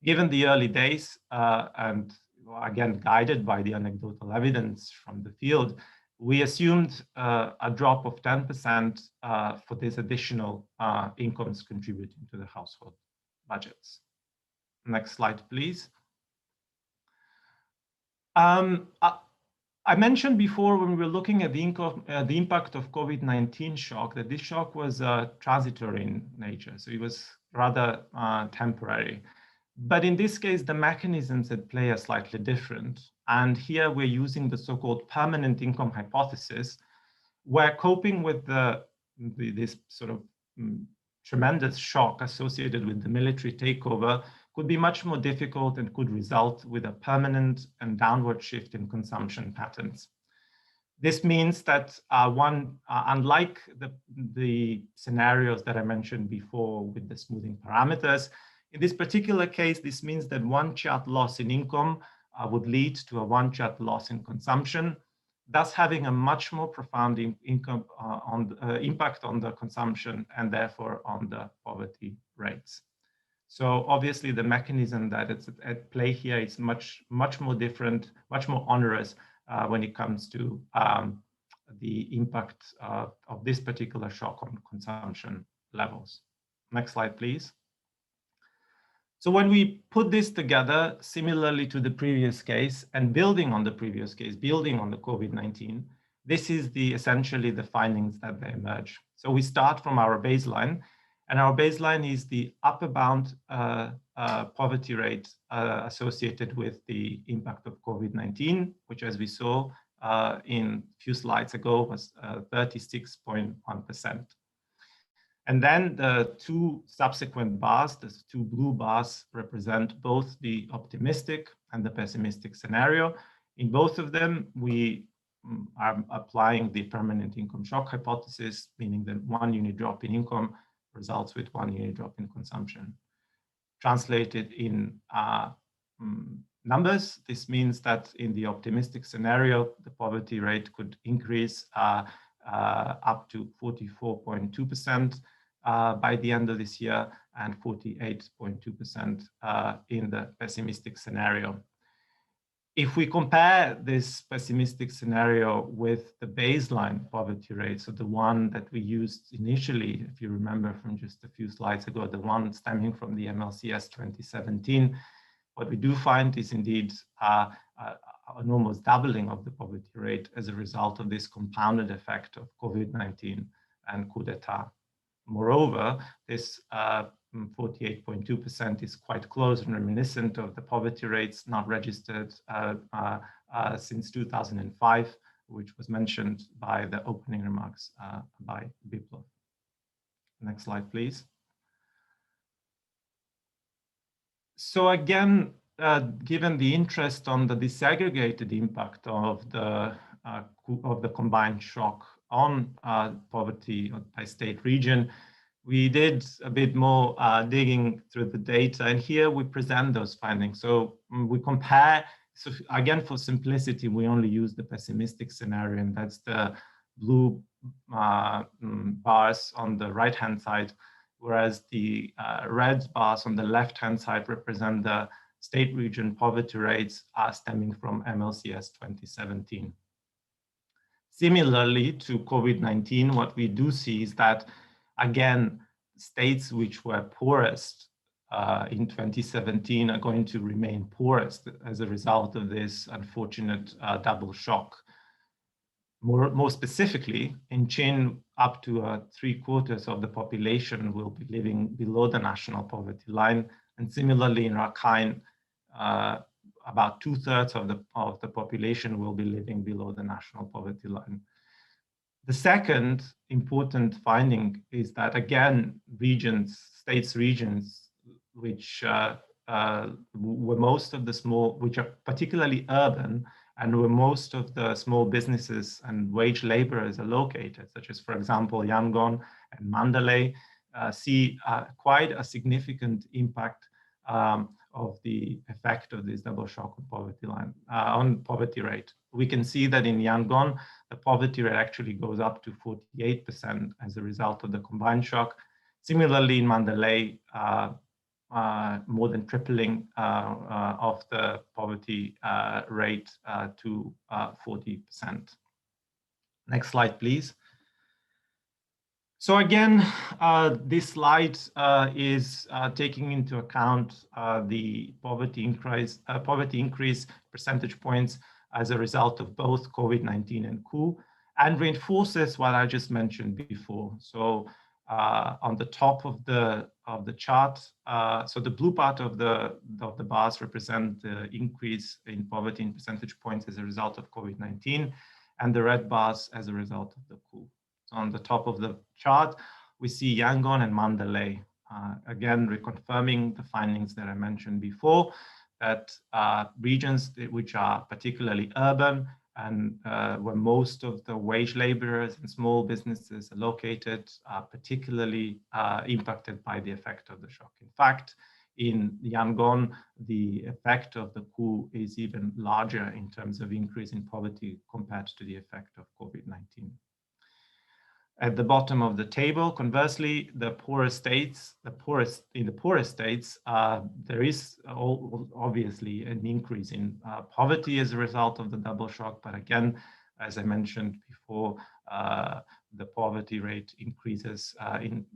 Given the early days, and again, guided by the anecdotal evidence from the field, we assumed a drop of 10% for these additional incomes contributing to the household budgets. Next slide, please. I mentioned before when we were looking at the impact of COVID-19 shock, that this shock was transitory in nature, so it was rather temporary. But in this case, the mechanisms at play are slightly different. And here we're using the so-called permanent income hypothesis, where coping with this sort of tremendous shock associated with the military takeover could be much more difficult and could result with a permanent and downward shift in consumption patterns. This means that unlike the scenarios that I mentioned before with the smoothing parameters, in this particular case, this means that one chat loss in income would lead to a one chat loss in consumption, thus having a much more profound impact on the consumption and therefore on the poverty rates. So obviously the mechanism that is at play here is much more different, much more onerous when it comes to the impact of this particular shock on consumption levels. Next slide, please. So when we put this together, similarly to the previous case and building on the previous case, building on the COVID-19, this is essentially the findings that they emerge. So we start from our baseline, and our baseline is the upper bound poverty rate associated with the impact of COVID-19, which, as we saw in a few slides ago, was 36.1%. And then the two subsequent bars, the two blue bars, represent both the optimistic and the pessimistic scenario. In both of them, we are applying the permanent income shock hypothesis, meaning that 1 unit drop in income results with 1 unit drop in consumption. Translated in numbers, this means that in the optimistic scenario, the poverty rate could increase up to 44.2% by the end of this year and 48.2% in the pessimistic scenario. If we compare this pessimistic scenario with the baseline poverty rate, so the one that we used initially, if you remember from just a few slides ago, the one stemming from the MLCS 2017, what we do find is indeed a an almost doubling of the poverty rate as a result of this compounded effect of COVID-19 and coup d'etat. Moreover, this 48.2% is quite close and reminiscent of the poverty rates not registered since 2005, which was mentioned by the opening remarks by Biplov. Next slide, please. So again, given the interest on the disaggregated impact of the combined shock on poverty by state region, we did a bit more digging through the data, and here we present those findings. So we compare, so again, for simplicity, we only use the pessimistic scenario, and that's the blue bars on the right-hand side, whereas the red bars on the left-hand side represent the state region poverty rates stemming from MLCS 2017. Similarly to COVID-19, what we do see is that, again, states which were poorest in 2017 are going to remain poorest as a result of this unfortunate double shock. More specifically, in Chin, up to 3/4 of the population will be living below the national poverty line, and similarly in Rakhine, about 2/3 of the population will be living below the national poverty line. The second important finding is that, again, states regions which were most of the small, which are particularly urban, and where most of the small businesses and wage laborers are located, such as, for example, Yangon and Mandalay, see quite a significant impact of the effect of this double shock on poverty line, on poverty rate. We can see that in Yangon, the poverty rate actually goes up to 48% as a result of the combined shock. Similarly, in Mandalay, more than tripling of the poverty rate to 40%. Next slide, please. So again, this slide is taking into account the poverty increase percentage points as a result of both COVID-19 and Coup, and reinforces what I just mentioned before. So on the top of the chart, so the blue part of the bars represent the increase in poverty in percentage points as a result of COVID-19, and the red bars as a result of the Coup. So on the top of the chart, we see Yangon and Mandalay, again reconfirming the findings that I mentioned before, that regions which are particularly urban and where most of the wage laborers and small businesses are located, are particularly impacted by the effect of the shock. In fact, in Yangon, the effect of the Coup is even larger in terms of increase in poverty compared to the effect of COVID-19. At the bottom of the table, conversely, the poorest states, in the poorest states, there is obviously an increase in poverty as a result of the double shock. But again, as I mentioned before, the poverty rate increases in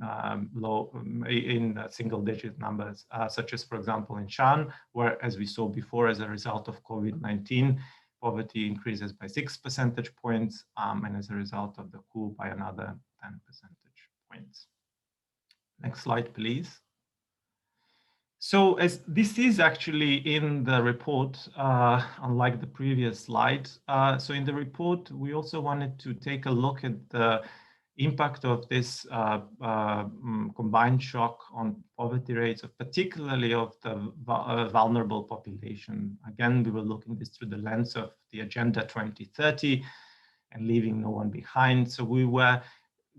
single-digit numbers, such as, for example, in Shan, where, as we saw before, as a result of COVID-19, poverty increases by 6 percentage points, and as a result of the Coup by another 10 percentage points. Next slide, please. So as this is actually in the report, unlike the previous slide. So in the report, we also wanted to take a look at the impact of this combined shock on poverty rates, particularly of the vulnerable population. Again, we were looking this through the lens of the Agenda 2030 and leaving no one behind. So we were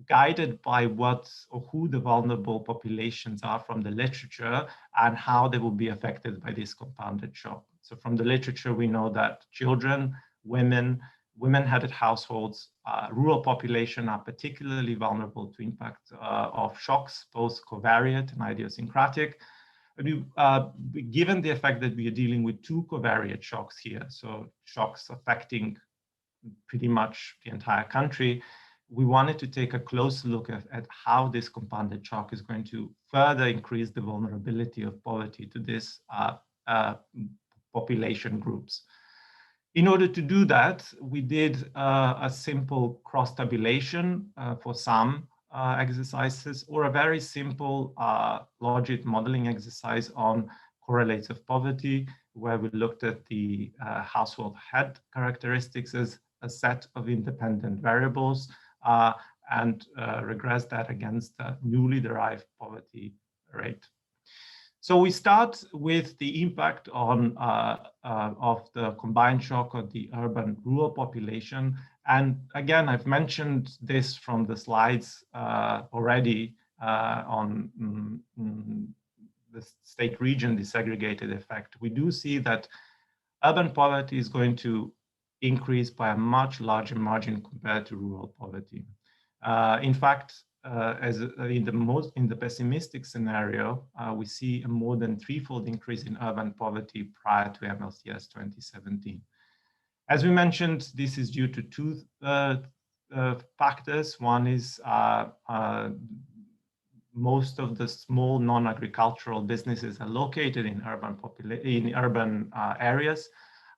guided by what or who the vulnerable populations are from the literature and how they will be affected by this compounded shock. So from the literature, we know that children, women-headed households, rural population are particularly vulnerable to impact of shocks, both covariate and idiosyncratic. Given the fact that we are dealing with two covariate shocks here, so shocks affecting pretty much the entire country, we wanted to take a close look at how this compounded shock is going to further increase the vulnerability of poverty to this population groups. In order to do that, we did a simple cross-tabulation for some exercises, or a very simple logic modeling exercise on correlates of poverty, where we looked at the household head characteristics as a set of independent variables and regress that against the newly derived poverty rate. So we start with the impact on of the combined shock of the urban-rural population. And again, I've mentioned this from the slides already on the state-region disaggregated effect. We do see that urban poverty is going to increase by a much larger margin compared to rural poverty. In fact, as in the pessimistic scenario, we see a more than threefold increase in urban poverty prior to MLCS 2017. As we mentioned, this is due to two factors. One is most of the small non-agricultural businesses are located in urban areas,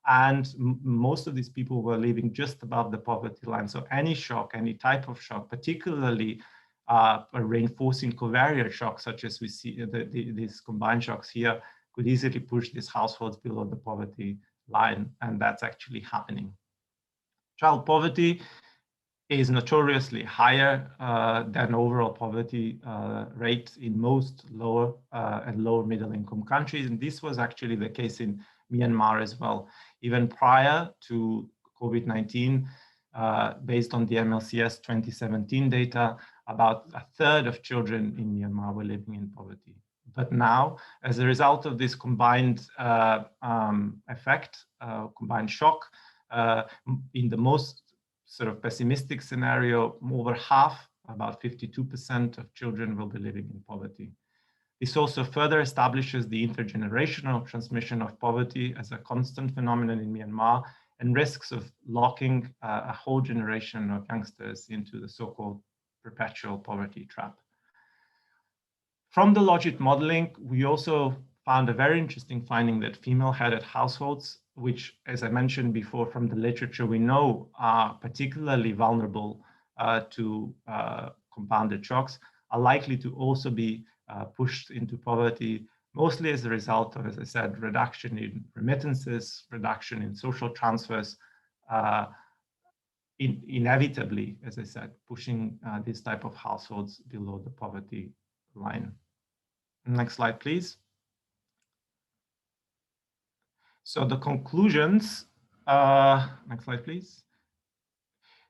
and most of these people were living just above the poverty line. So any shock, any type of shock, particularly a reinforcing covariate shock, such as we see these combined shocks here, could easily push these households below the poverty line, and that's actually happening. Child poverty is notoriously higher than overall poverty rate in most lower and lower middle income countries, and this was actually the case in Myanmar as well. Even prior to COVID-19, based on the MLCS 2017 data, about a third of children in Myanmar were living in poverty. But now, as a result of this combined effect, combined shock, in the most sort of pessimistic scenario, over half, about 52% of children will be living in poverty. This also further establishes the intergenerational transmission of poverty as a constant phenomenon in Myanmar, and risks of locking a whole generation of youngsters into the so-called perpetual poverty trap. From the logic modeling, we also found a very interesting finding that female-headed households, which, as I mentioned before from the literature, we know are particularly vulnerable to compounded shocks, are likely to also be pushed into poverty, mostly as a result of, as I said, reduction in remittances, reduction in social transfers, inevitably, as I said, pushing this type of households below the poverty line. Next slide, please. So the conclusions, next slide, please.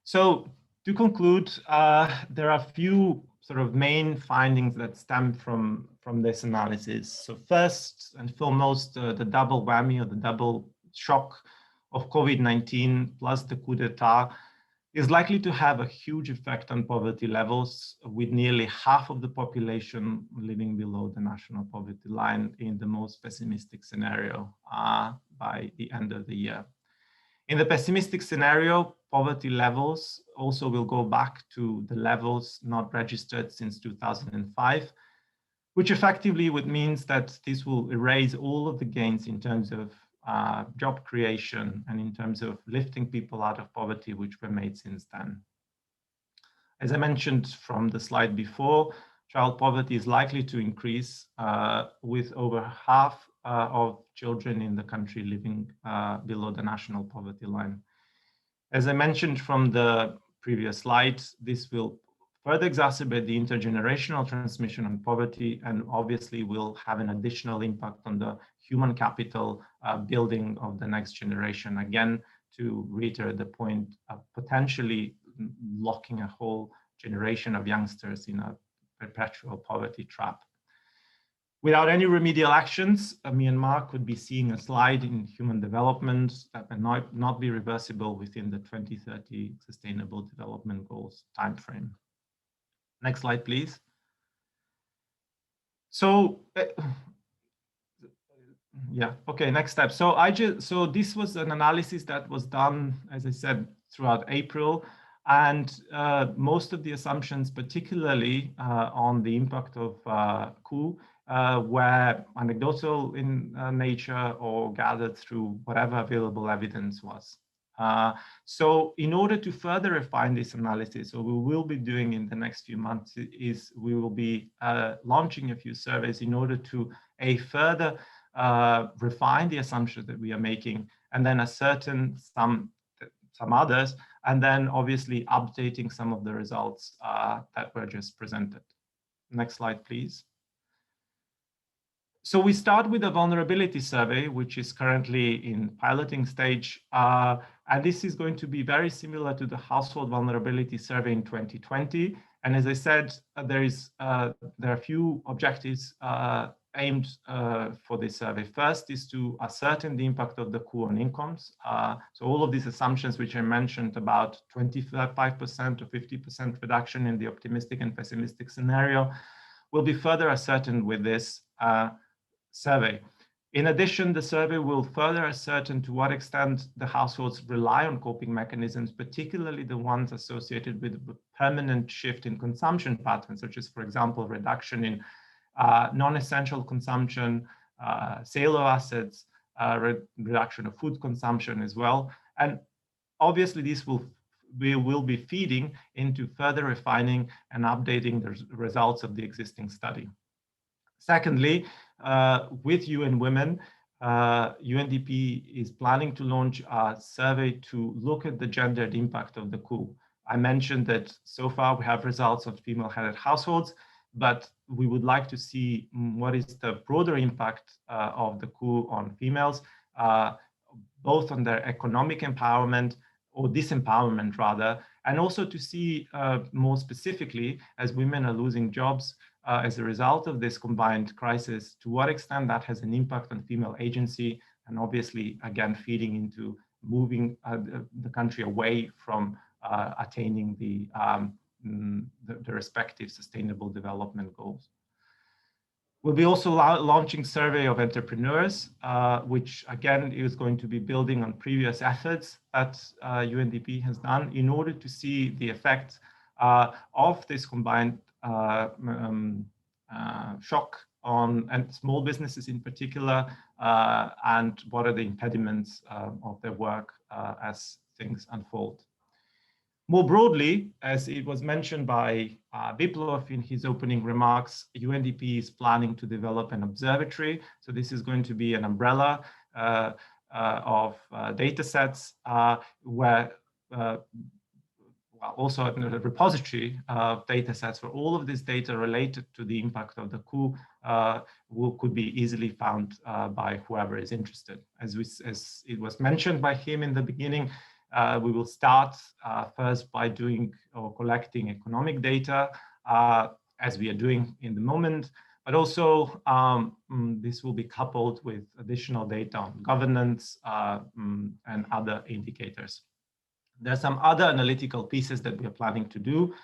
So to conclude, there are a few sort of main findings that stem from this analysis. So first and foremost, the double whammy, or the double shock of COVID-19 plus the coup d'etat is likely to have a huge effect on poverty levels, with nearly half of the population living below the national poverty line in the most pessimistic scenario by the end of the year. In the pessimistic scenario, poverty levels also will go back to the levels not registered since 2005, which effectively would mean that this will erase all of the gains in terms of job creation and in terms of lifting people out of poverty, which were made since then. As I mentioned from the slide before, child poverty is likely to increase with over half of children in the country living below the national poverty line. As I mentioned from the previous slide, this will further exacerbate the intergenerational transmission of poverty, and obviously will have an additional impact on the human capital building of the next generation. Again, to reiterate the point of potentially locking a whole generation of youngsters in a perpetual poverty trap. Without any remedial actions, Myanmar could be seeing a slide in human development that may not be reversible within the 2030 Sustainable Development Goals timeframe. Next slide, please. So, yeah, okay, next step. So this was an analysis that was done, as I said, throughout April. And most of the assumptions, particularly on the impact of Coup, were anecdotal in nature or gathered through whatever available evidence was. So in order to further refine this analysis, what we will be doing in the next few months is we will be launching a few surveys in order to further refine the assumptions that we are making, and then ascertain some others, and then obviously updating some of the results that were just presented. Next slide, please. So we start with a vulnerability survey, which is currently in piloting stage. And this is going to be very similar to the household vulnerability survey in 2020. And as I said, there are a few objectives aimed for this survey. First is to ascertain the impact of the Coup on incomes. So all of these assumptions which I mentioned about 25% or 50% reduction in the optimistic and pessimistic scenario will be further ascertained with this survey. In addition, the survey will further ascertain to what extent the households rely on coping mechanisms, particularly the ones associated with a permanent shift in consumption patterns, such as, for example, reduction in non-essential consumption, sale of assets, reduction of food consumption as well. And obviously, we will be feeding into further refining and updating the results of the existing study. Secondly, with UN Women, UNDP is planning to launch a survey to look at the gendered impact of the Coup. I mentioned that so far we have results of female-headed households, but we would like to see what is the broader impact of the Coup on females, both on their economic empowerment or disempowerment rather, and also to see more specifically, as women are losing jobs as a result of this combined crisis, to what extent that has an impact on female agency, and obviously, again, feeding into moving the country away from attaining the respective sustainable development goals. We'll be also launching survey of entrepreneurs, which again is going to be building on previous efforts that UNDP has done in order to see the effect of this combined shock on small businesses in particular, and what are the impediments of their work as things unfold. More broadly, as it was mentioned by Biplov in his opening remarks, UNDP is planning to develop an observatory. So this is going to be an umbrella of data sets where also a repository of data sets where all of this data related to the impact of the Coup could be easily found by whoever is interested. As it was mentioned by him in the beginning, we will start first by doing or collecting economic data, as we are doing in the moment, but also this will be coupled with additional data on governance and other indicators. There are some other analytical pieces that we are planning to do,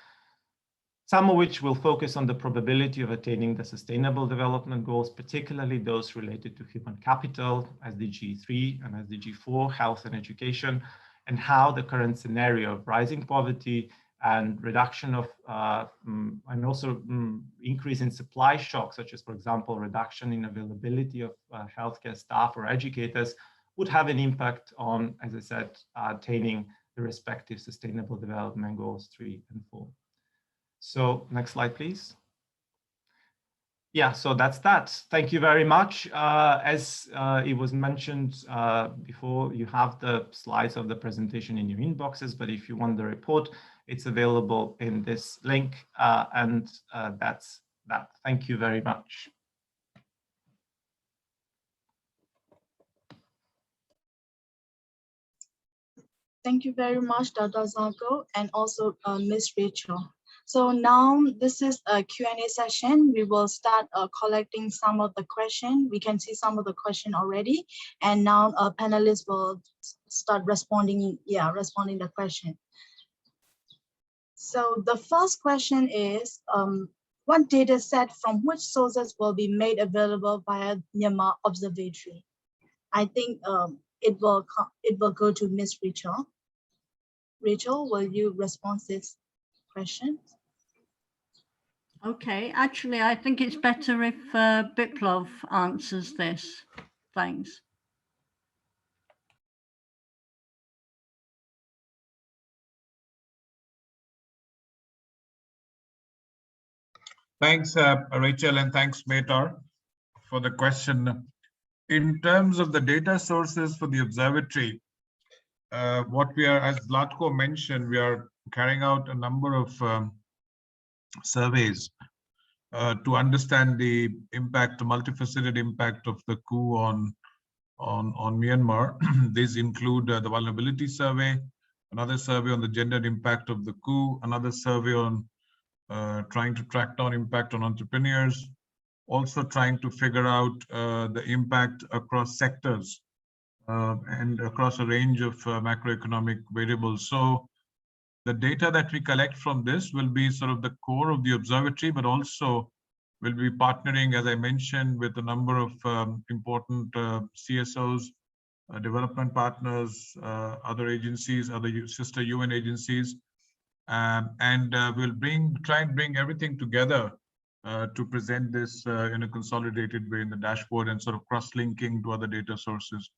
some of which will focus on the probability of attaining the Sustainable Development Goals, particularly those related to human capital, SDG 3 and SDG 4, health and education, and how the current scenario of rising poverty and reduction of, and also increase in supply shocks, such as, for example, reduction in availability of healthcare staff or educators, would have an impact on, as I said, attaining the respective Sustainable Development Goals 3 and 4. So next slide, please. Yeah, so that's that. Thank you very much. As it was mentioned before, you have the slides of the presentation in your inboxes, but if you want the report, it's available in this link, and that's that. Thank you very much. Thank you very much, Dr. Zarko, and also Ms. Rachel. So now this is a Q&A session. We will start collecting some of the questions. We can see some of the questions already, and now panelists will start responding. Yeah, responding the question. So the first question is, what data set from which sources will be made available via Myanmar Observatory? I think it will go to Ms. Rachel. Rachel, will you respond to this question? Okay, actually, I think it's better if Biplov answers this. Thanks. Thanks, Rachel, and thanks, Metar, for the question. In terms of the data sources for the observatory, what we are, as Zlatko mentioned, we are carrying out a number of surveys to understand the impact, the multifaceted impact of the coup on Myanmar. These include the vulnerability survey, another survey on the gendered impact of the coup, another survey on trying to track down impact on entrepreneurs, also trying to figure out the impact across sectors and across a range of macroeconomic variables. So the data that we collect from this will be sort of the core of the observatory, but also we'll be partnering, as I mentioned, with a number of important CSOs, development partners, other agencies, other sister UN agencies, and we'll try and bring everything together to present this in a consolidated way in the dashboard and sort of cross-linking to other data sources.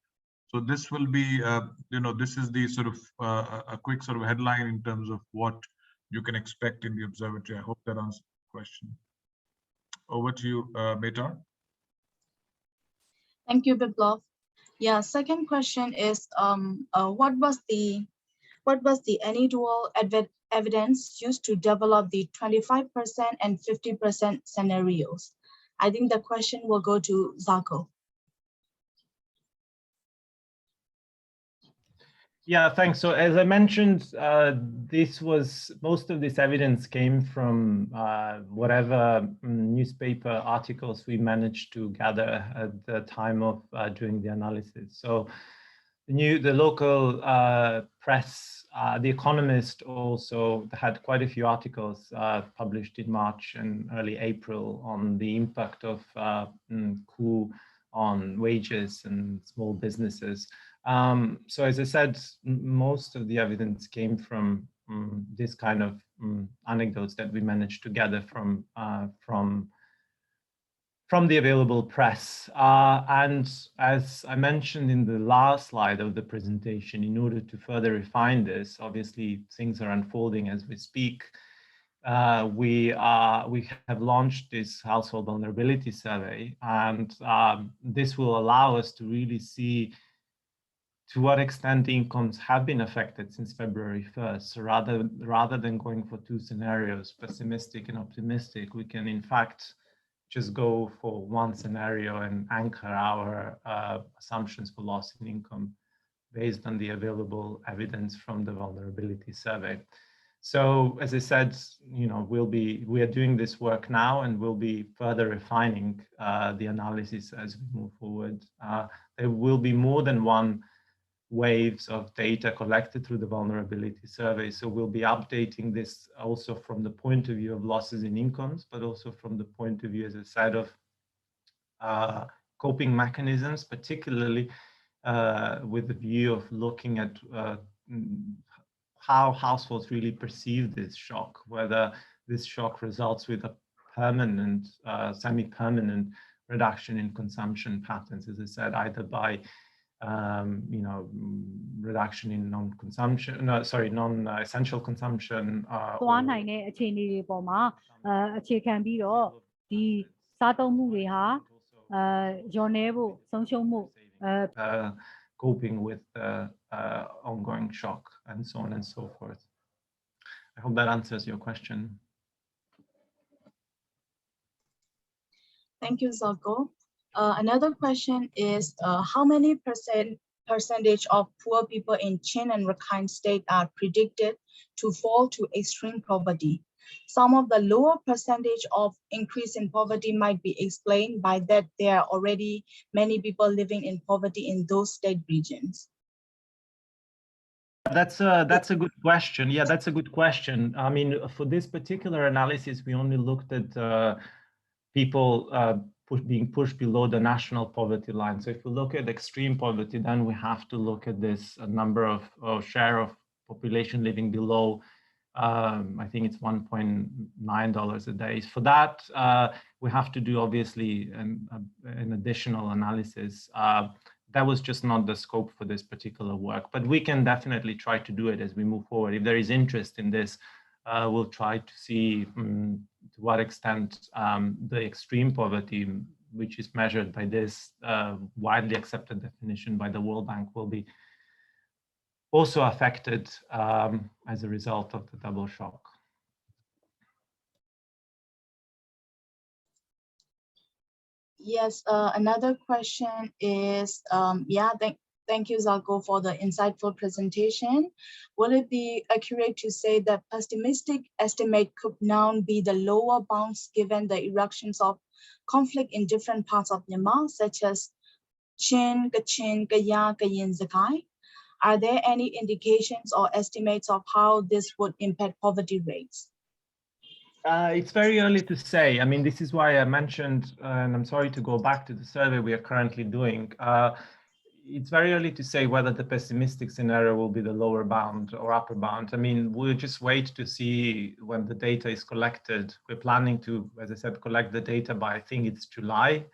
So this will be, this is the sort of a quick sort of headline in terms of what you can expect in the observatory. I hope that answers the question. Over to you, Metar. Thank you, Biplov. Yeah, second question is, what was the anecdotal evidence used to develop the 25% and 50% scenarios? I think the question will go to Zlatko. Yeah, thanks. So as I mentioned, most of this evidence came from whatever newspaper articles we managed to gather at the time of doing the analysis. So the local press, The Economist also had quite a few articles published in March and early April on the impact of coup on wages and small businesses. So as I said, most of the evidence came from this kind of anecdotes that we managed to gather from the available press. And as I mentioned in the last slide of the presentation, in order to further refine this, obviously things are unfolding as we speak. We have launched this household vulnerability survey, and this will allow us to really see to what extent incomes have been affected since February 1st. So rather than going for two scenarios, pessimistic and optimistic, we can in fact just go for one scenario and anchor our assumptions for loss in income based on the available evidence from the vulnerability survey. So as I said, we are doing this work now, and we'll be further refining the analysis as we move forward. There will be more than one waves of data collected through the vulnerability survey. So we'll be updating this also from the point of view of losses in incomes, but also from the point of view, as I said, of coping mechanisms, particularly with the view of looking at how households really perceive this shock, whether this shock results with a permanent, semi-permanent reduction in consumption patterns, as I said, either by reduction in non-essential consumption. သွားနိုင်တဲ့အခြေအနေတွေပေါ်မှာအခြေခံပြီးတော့ဒီစားသုံးမှုတွေဟာလျော့နည်းဖို့ဆုံးရှုံးမှု coping with the ongoing shock and so on and so forth. I hope that answers your question. Thank you, Zlatko. Another question is, how many percentage of poor people in Chin and Rakhine State are predicted to fall to extreme poverty? Some of the lower percentage of increase in poverty might be explained by that there are already many people living in poverty in those state regions. That's a good question. Yeah, that's a good question. I mean, for this particular analysis, we only looked at people being pushed below the national poverty line. So if we look at extreme poverty, then we have to look at this number of share of population living below, I think it's $1.9 a day. For that, we have to do obviously an additional analysis. That was just not the scope for this particular work, but we can definitely try to do it as we move forward. If there is interest in this, we'll try to see to what extent the extreme poverty, which is measured by this widely accepted definition by the World Bank, will be also affected as a result of the double shock. Yes, another question is, thank you, Zalko, for the insightful presentation. Will it be accurate to say that pessimistic estimate could now be the lower bounds given the eruptions of conflict in different parts of Myanmar, such as Chin, Kachin, Kaya, Kayin, Zakai? Are there any indications or estimates of how this would impact poverty rates? It's very early to say. I mean, this is why I mentioned, and I'm sorry to go back to the survey we are currently doing. It's very early to say whether the pessimistic scenario will be the lower bound or upper bound. I mean, we'll just wait to see when the data is collected. We're planning to, as I said, collect the data by, I think it's July.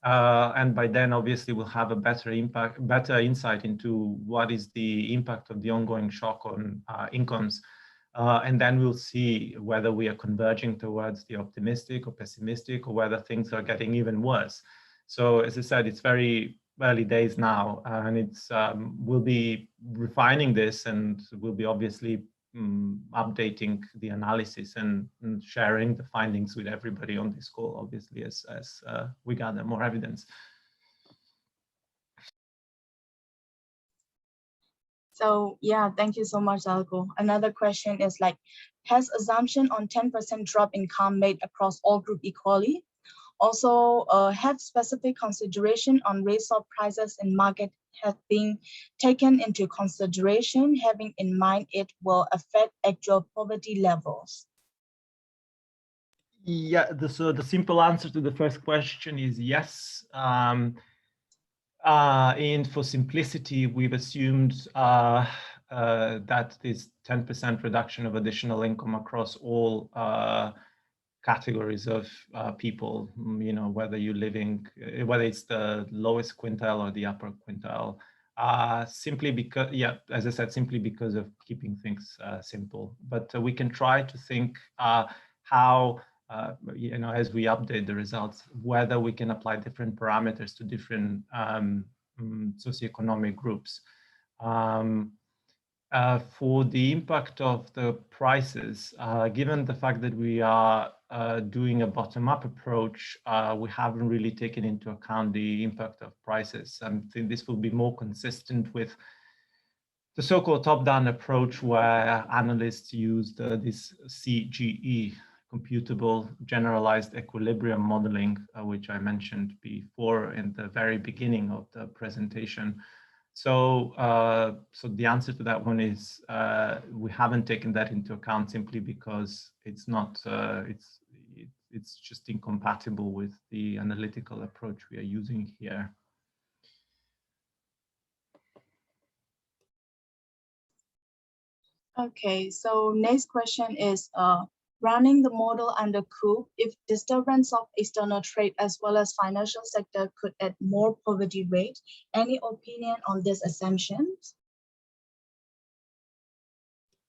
And by then, obviously, we'll have a better insight into what is the impact of the ongoing shock on incomes. And then we'll see whether we are converging towards the optimistic or pessimistic, or whether things are getting even worse. So as I said, it's very early days now, and it's we'll be refining this, and we'll be obviously updating the analysis and sharing the findings with everybody on this call, obviously, as we gather more evidence. So yeah, thank you so much, Zalko. Another question is like, has assumption on 10% drop in income made across all group equally? Also, have specific consideration on raise of prices in market have been taken into consideration, having in mind it will affect actual poverty levels? Yeah, so the simple answer to the first question is yes. And for simplicity, we've assumed that this 10% reduction of additional income across all categories of people, you know, whether it's the lowest quintile or the upper quintile, simply because, yeah, as I said, simply because of keeping things simple. But we can try to think how, you know, as we update the results, whether we can apply different parameters to different socioeconomic groups. For the impact of the prices, given the fact that we are doing a bottom-up approach, we haven't really taken into account the impact of prices. I think this will be more consistent with the so-called top-down approach, where analysts used this CGE, computable generalized equilibrium modeling, which I mentioned before in the very beginning of the presentation. So, so the answer to that one is we haven't taken that into account simply because it's not, it's just incompatible with the analytical approach we are using here. Okay, so next question is, running the model under Coup, if disturbance of external trade as well as financial sector could add more poverty rate, any opinion on this assumptions?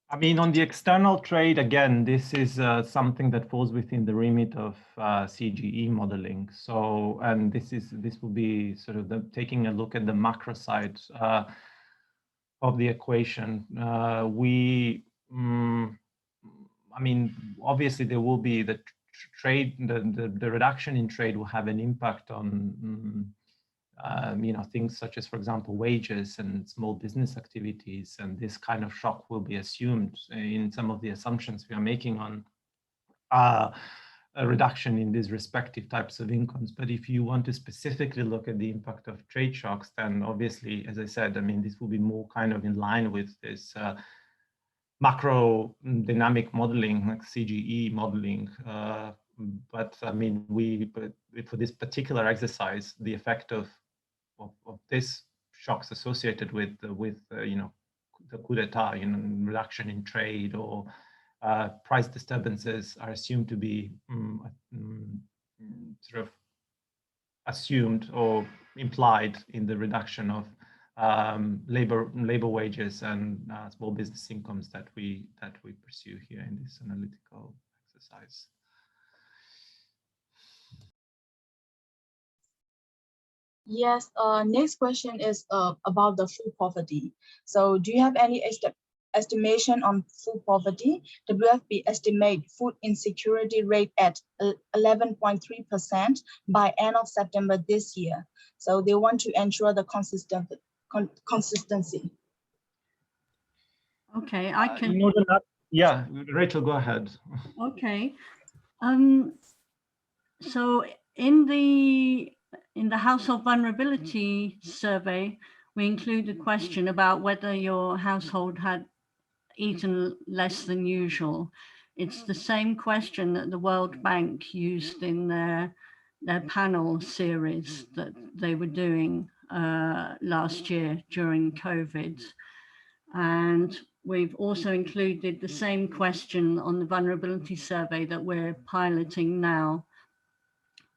I mean, on the external trade, again, this is something that falls within the remit of CGE modeling. So, and this will be sort of taking a look at the macro side of the equation. I mean, obviously there will be the trade, the reduction in trade will have an impact on, you know, things such as, for example, wages and small business activities. And this kind of shock will be assumed in some of the assumptions we are making on a reduction in these respective types of incomes. But if you want to specifically look at the impact of trade shocks, then obviously, as I said, I mean, this will be more kind of in line with this macro dynamic modeling, like CGE modeling. But I mean, but for this particular exercise, the effect of this shocks associated with you know, the coup d'etat, reduction in trade or price disturbances are assumed to be sort of assumed or implied in the reduction of labor wages and small business incomes that we pursue here in this analytical exercise. Yes, next question is about the food poverty. So do you have any estimation on food poverty? WFP estimate food insecurity rate at 11.3% by end of September this year. So they want to ensure the consistency. Okay, I can. Yeah, Rachel, go ahead. Okay. So in the household vulnerability survey, we include a question about whether your household had eaten less than usual. It's the same question that the World Bank used in their panel series that they were doing last year during COVID. And we've also included the same question on the vulnerability survey that we're piloting now.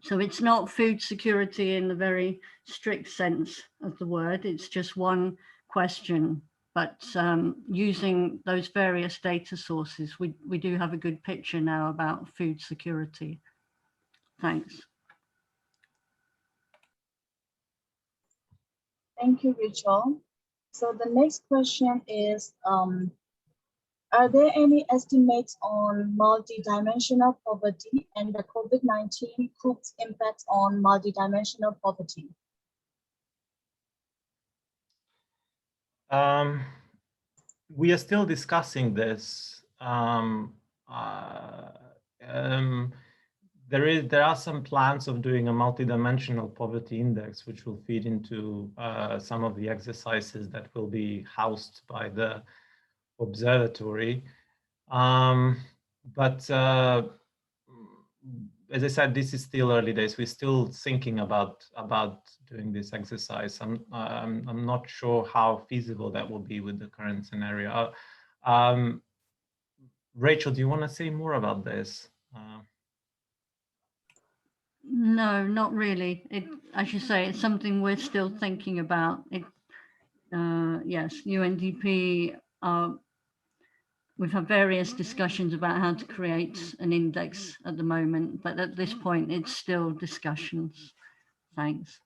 So it's not food security in the very strict sense of the word, it's just one question. But using those various data sources, we do have a good picture now about food security. Thanks. Thank you, Rachel. So the next question is, are there any estimates on multidimensional poverty and the COVID-19 Coup's impact on multidimensional poverty? We are still discussing this. There are some plans of doing a multidimensional poverty index, which will feed into some of the exercises that will be housed by the observatory. But as I said, this is still early days. We're still thinking about doing this exercise. I'm not sure how feasible that will be with the current scenario. Rachel, do you want to say more about this? No, not really. As you say, it's something we're still thinking about. Yes, UNDP, we've had various discussions about how to create an index at the moment, but at this point, it's still discussions. Thanks.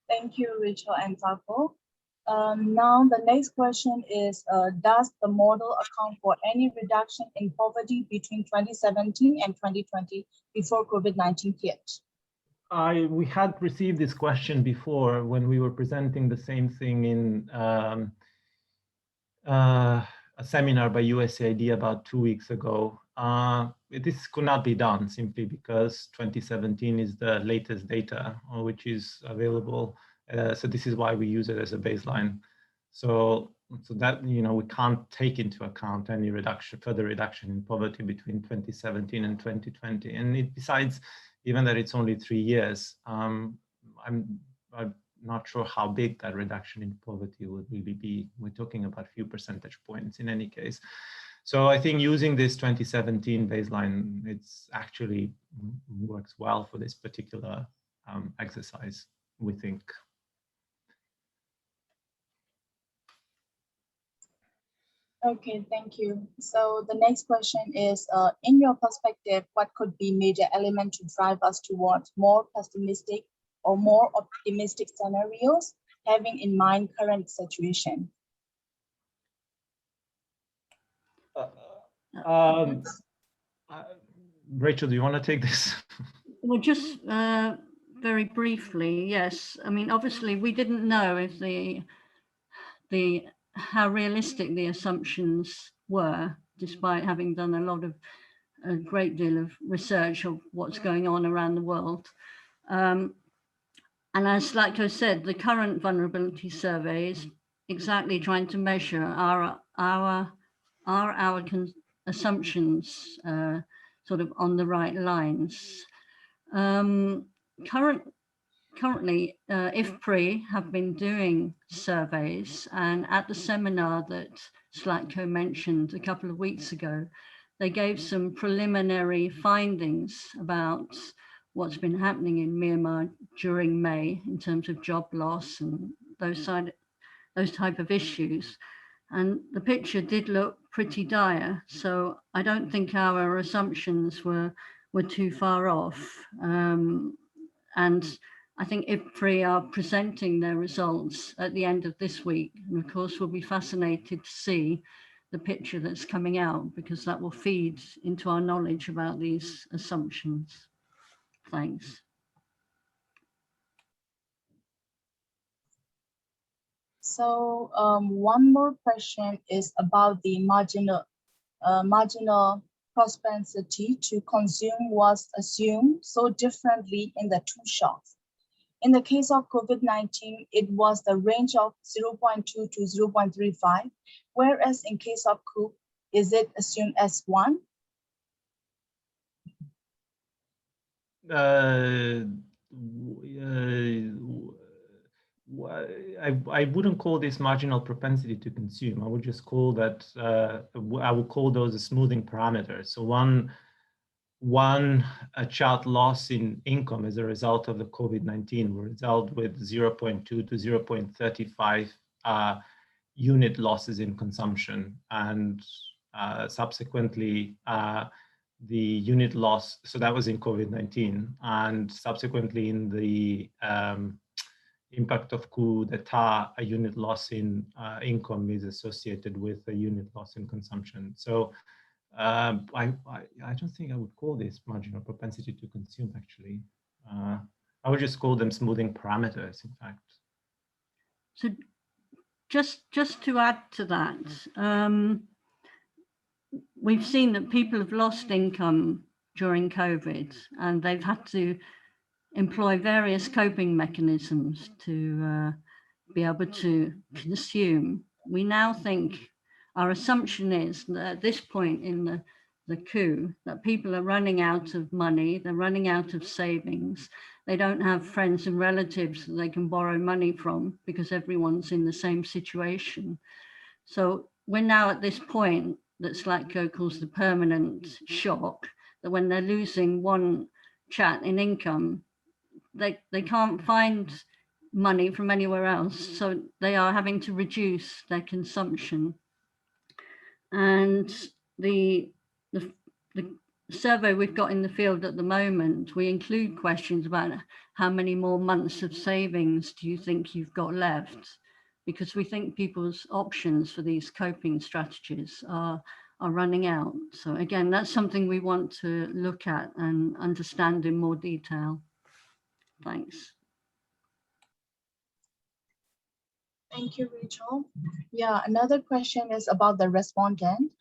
Thank you, Rachel and Taco. Now, the next question is, does the model account for any reduction in poverty between 2017 and 2020 before COVID-19 hit? We had received this question before when we were presenting the same thing in a seminar by USAID about 2 weeks ago. This could not be done simply because 2017 is the latest data which is available. So this is why we use it as a baseline. So that, we can't take into account any further reduction in poverty between 2017 and 2020. And besides, even that it's only 3 years, I'm not sure how big that reduction in poverty would really be. We're talking about a few percentage points in any case. So I think using this 2017 baseline, it's actually works well for this particular exercise, we think. Okay, thank you. So the next question is, in your perspective, what could be major element to drive us towards more pessimistic or more optimistic scenarios, having in mind current situation? Rachel, do you want to take this? Well, just very briefly, yes. I mean, obviously, we didn't know if how realistic the assumptions were, despite having done a great deal of research of what's going on around the world. And as Zlatko said, the current vulnerability survey is exactly trying to measure our assumptions sort of on the right lines. currently, IFPRI have been doing surveys, and at the seminar that Slatko mentioned a couple of weeks ago, they gave some preliminary findings about what's been happening in Myanmar during May in terms of job loss and those type of issues. And the picture did look pretty dire. So I don't think our assumptions were too far off. And I think IFPRI are presenting their results at the end of this week. And of course, we'll be fascinated to see the picture that's coming out, because that will feed into our knowledge about these assumptions. Thanks. So one more question is about the marginal propensity to consume was assumed so differently in the two shocks. In the case of COVID-19, it was the range of 0.2 to 0.35, whereas in case of Coup, is it assumed as 1? I wouldn't call this marginal propensity to consume. I would just call that, I would call those the smoothing parameters. So one child loss in income as a result of the COVID-19 will result with 0.2 to 0.35 unit losses in consumption, and subsequently the unit loss, so that was in COVID-19, and subsequently in the impact of coup d'etat, a unit loss in income is associated with a unit loss in consumption. So I don't think I would call this marginal propensity to consume, actually. I would just call them smoothing parameters, in fact. So just to add to that, we've seen that people have lost income during COVID, and they've had to employ various coping mechanisms to be able to consume. We now think, our assumption is that at this point in the coup, that people are running out of money, they're running out of savings, they don't have friends and relatives that they can borrow money from because everyone's in the same situation. So we're now at this point that Slatko calls the permanent shock, that when they're losing one chat in income, they can't find money from anywhere else, so they are having to reduce their consumption. And the survey we've got in the field at the moment, we include questions about how many more months of savings do you think you've got left, because we think people's options for these coping strategies are running out. So again, that's something we want to look at and understand in more detail. Thanks. Thank you, Rachel. Yeah, another question is about the respondent.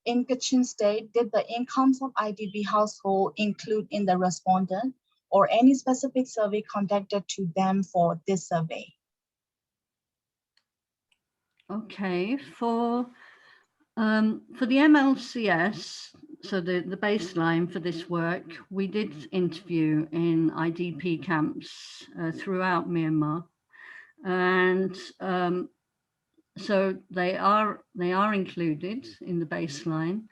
In Kachin State, did the incomes of IDP household include in the respondent, or any specific survey conducted to them for this survey? Okay, for the MLCS, so the baseline for this work, we did interview in IDP camps throughout Myanmar, and so they are included in the baseline.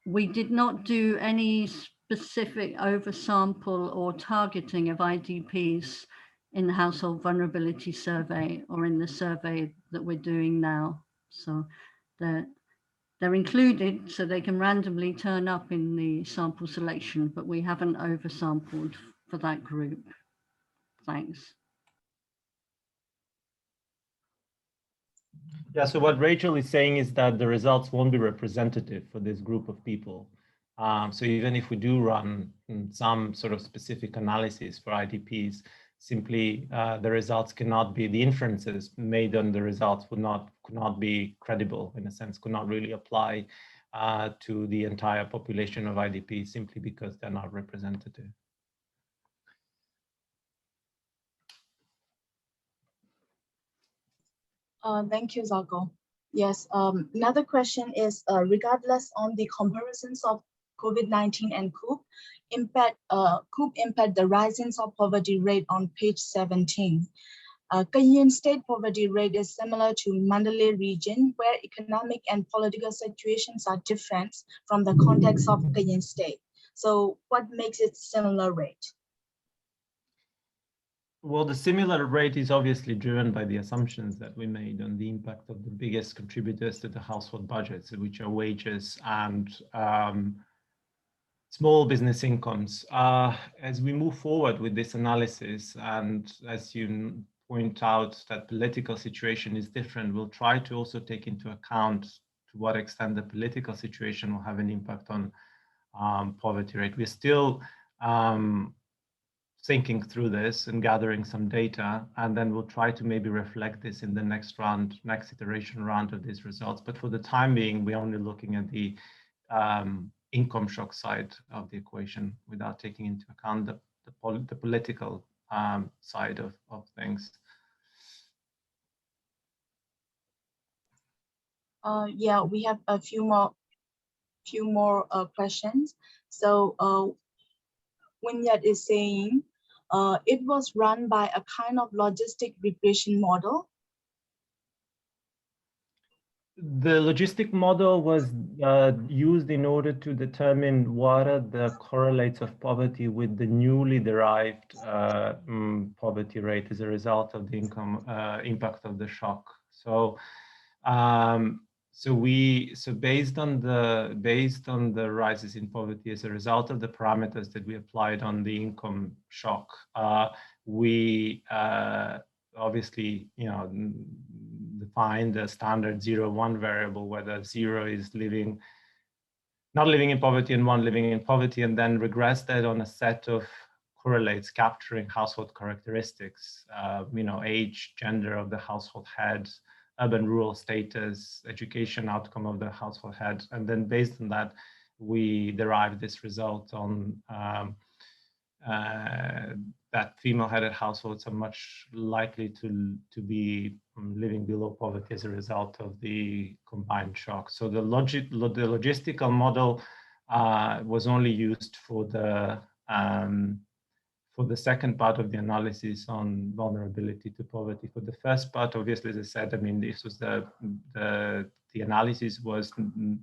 We did not do any specific oversample or targeting of IDPs in the household vulnerability survey or in the survey that we're doing now. So they're included so they can randomly turn up in the sample selection, but we haven't oversampled for that group. Thanks. Yeah, so what Rachel is saying is that the results won't be representative for this group of people. So even if we do run some sort of specific analysis for IDPs, simply the results cannot be, the inferences made on the results could not be credible, in a sense, could not really apply to the entire population of IDPs, simply because they're not representative. Thank you, Zalko. Yes, another question is, regardless on the comparisons of COVID-19 and Coup, Coup impact the rising of poverty rate on page 17. Kenyan state poverty rate is similar to Mandalay region, where economic and political situations are different from the context of Kenyan state. So what makes it similar rate? Well, the similar rate is obviously driven by the assumptions that we made on the impact of the biggest contributors to the household budgets, which are wages and small business incomes. As we move forward with this analysis, and as you point out that political situation is different, we'll try to also take into account to what extent the political situation will have an impact on poverty rate. We're still thinking through this and gathering some data, and then we'll try to maybe reflect this in the next iteration round of these results. But for the time being, we're only looking at the income shock side of the equation without taking into account the political side of things. Yeah, we have a few more questions. So Winyat is saying, it was run by a kind of logistic regression model. The logistic model was used in order to determine what are the correlates of poverty with the newly derived poverty rate as a result of the impact of the shock. So, based on the rises in poverty as a result of the parameters that we applied on the income shock, we obviously, define the standard 0-1 variable, whether 0 is not living in poverty and 1 living in poverty, and then regress that on a set of correlates capturing household characteristics, age, gender of the household head, urban rural status, education outcome of the household head, and then based on that, we derived this result on that female-headed households are much likely to be living below poverty as a result of the combined shock. So the logistical model was only used for the second part of the analysis on vulnerability to poverty. For the first part, obviously, as I said, this was the analysis was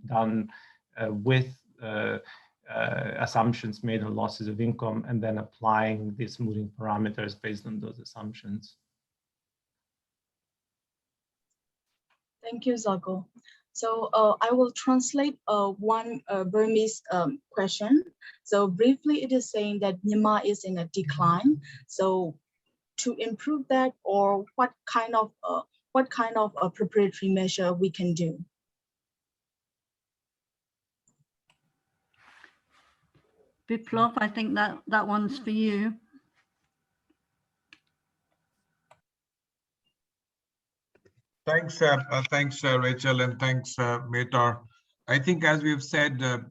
done with assumptions made on losses of income and then applying these smoothing parameters based on those assumptions. Thank you, Zago. So I will translate one Burmese question. So briefly, it is saying that Myanmar is in a decline. So to improve that, or what kind of preparatory measure we can do? Biplov, I think that one's for you. Thanks, Rachel, and thanks, Metar. I think, as we've said at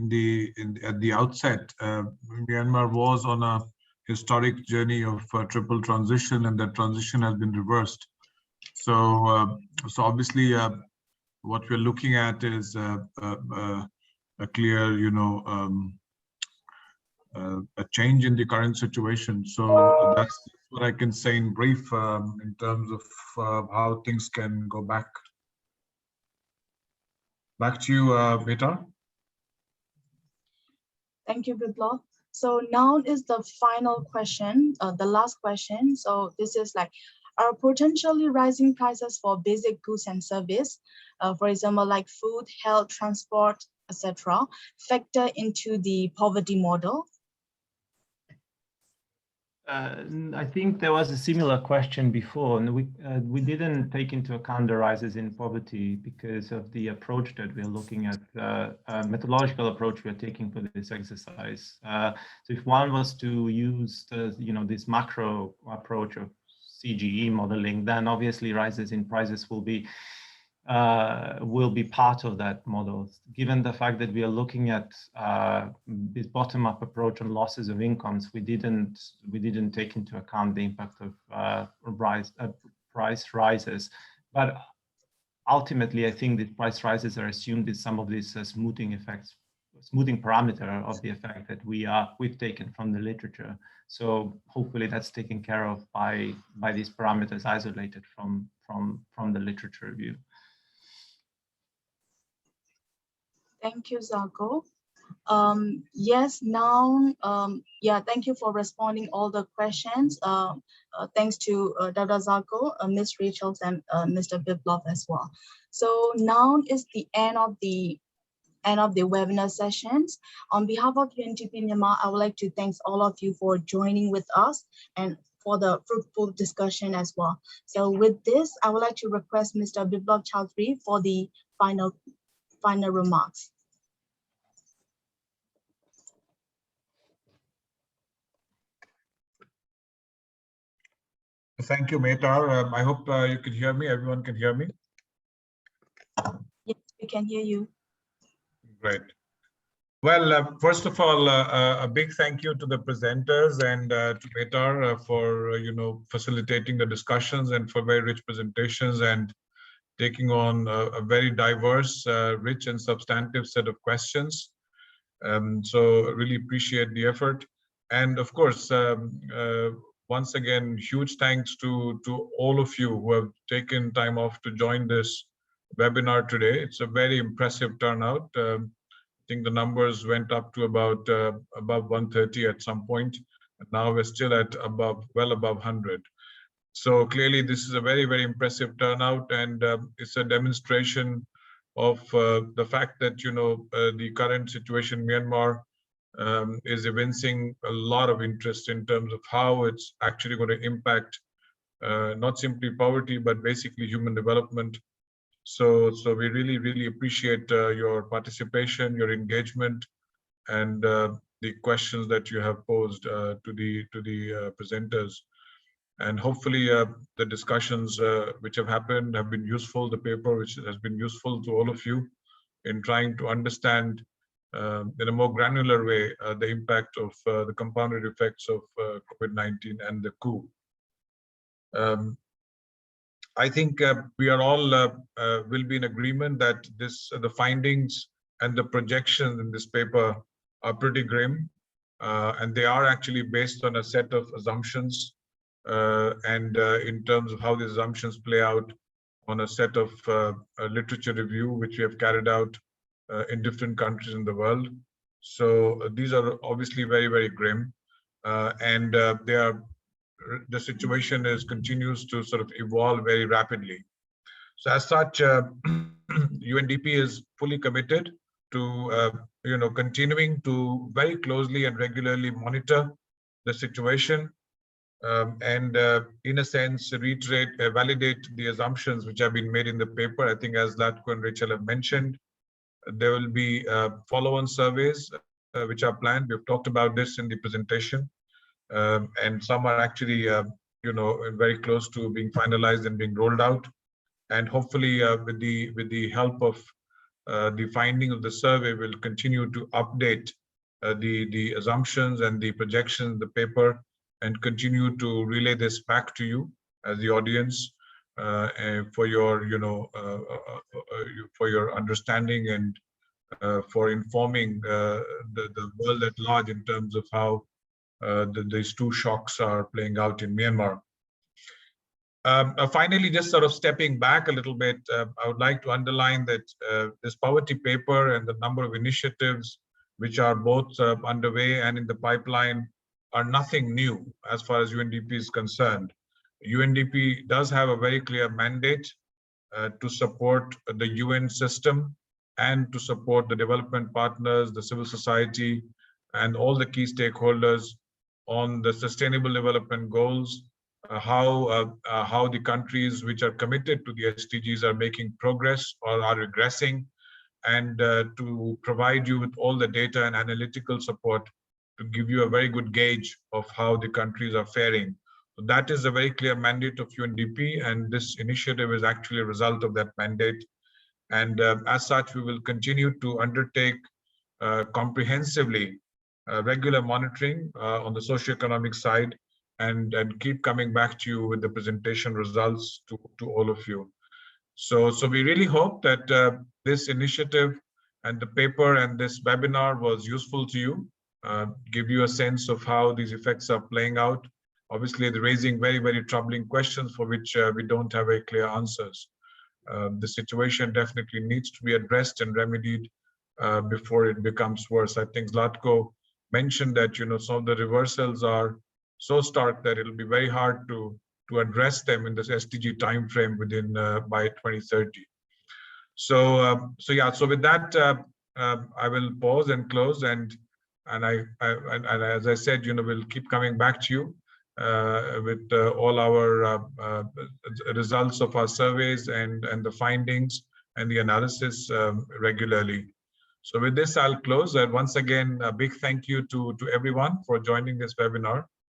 the outset, Myanmar was on a historic journey of triple transition, and that transition has been reversed. So, obviously, what we're looking at is a clear, a change in the current situation. So that's what I can say in brief in terms of how things can go back. Back to you, Metar. Thank you, Biplov. So now is the final question, the last question. So this is like, are potentially rising prices for basic goods and service, for example, like food, health, transport, etc., factor into the poverty model? I think there was a similar question before, and we didn't take into account the rises in poverty because of the approach that we're looking at, methodological approach we're taking for this exercise. So if one was to use this macro approach of CGE modeling, then obviously rises in prices will be part of that model. Given the fact that we are looking at this bottom-up approach on losses of incomes, we didn't take into account the impact of price rises. But ultimately, I think the price rises are assumed that some of these smoothing effects smoothing parameter of the effect that we've taken from the literature. So hopefully that's taken care of by these parameters isolated from the literature review. Thank you, Zarko. Yes, now, yeah, thank you for responding all the questions. Thanks to Dada Zarko, Ms. Rachels, and Mr. Biplov as well. So now is the end of the webinar sessions. On behalf of UNDP Myanmar, I would like to thank all of you for joining with us and for the fruitful discussion as well. So with this, I would like to request Mr. Biplov Chowdhury for the final remarks. Thank you, Metar. I hope you can hear me. Everyone can hear me. Yes, we can hear you. Great. Well, first of all, a big thank you to the presenters and to Metar for facilitating the discussions and for very rich presentations and taking on a very diverse, rich and substantive set of questions. So really appreciate the effort. And of course, once again, huge thanks to all of you who have taken time off to join this webinar today. It's a very impressive turnout. I think the numbers went up to about above 130 at some point. And now we're still at well above 100. So clearly, this is a very, very impressive turnout, and it's a demonstration of the fact that the current situation in Myanmar is evincing a lot of interest in terms of how it's actually going to impact not simply poverty, but basically human development. So we really, really appreciate your participation, your engagement, and the questions that you have posed to the presenters. And hopefully the discussions which have happened have been useful, the paper which has been useful to all of you in trying to understand in a more granular way the impact of the compounded effects of COVID-19 and the coup. I think we are all will be in agreement that the findings and the projections in this paper are pretty grim, and they are actually based on a set of assumptions and in terms of how the assumptions play out on a set of literature review which we have carried out in different countries in the world. So these are obviously very, very grim, and the situation continues to sort of evolve very rapidly. So as such, UNDP is fully committed to continuing to very closely and regularly monitor the situation and in a sense reiterate, validate the assumptions which have been made in the paper. I think as Latko and Rachel have mentioned, there will be follow-on surveys which are planned. We've talked about this in the presentation, and some are actually very close to being finalized and being rolled out. And hopefully with the help of the finding of the survey, we'll continue to update the assumptions and the projections in the paper and continue to relay this back to you as the audience for your for your understanding and for informing the world at large in terms of how these two shocks are playing out in Myanmar. Finally, just sort of stepping back a little bit, I would like to underline that this poverty paper and the number of initiatives which are both underway and in the pipeline are nothing new as far as UNDP is concerned. UNDP does have a very clear mandate to support the UN system and to support the development partners, the civil society, and all the key stakeholders on the sustainable development goals, how the countries which are committed to the SDGs are making progress or are regressing, and to provide you with all the data and analytical support to give you a very good gauge of how the countries are faring. So that is a very clear mandate of UNDP, and this initiative is actually a result of that mandate. And as such, we will continue to undertake comprehensively regular monitoring on the socioeconomic side and keep coming back to you with the presentation results to all of you. So we really hope that this initiative and the paper and this webinar was useful to you, give you a sense of how these effects are playing out. Obviously, they're raising very, very troubling questions for which we don't have very clear answers. The situation definitely needs to be addressed and remedied before it becomes worse. I think Zlatko mentioned that, you know, some of the reversals are so stark that it'll be very hard to address them in this SDG timeframe within by 2030. So with that, I will pause and close, and as I said, you know, we'll keep coming back to you with all our results of our surveys and the findings and the analysis regularly. So with this, I'll close. Once again, a big thank you to everyone for joining this webinar.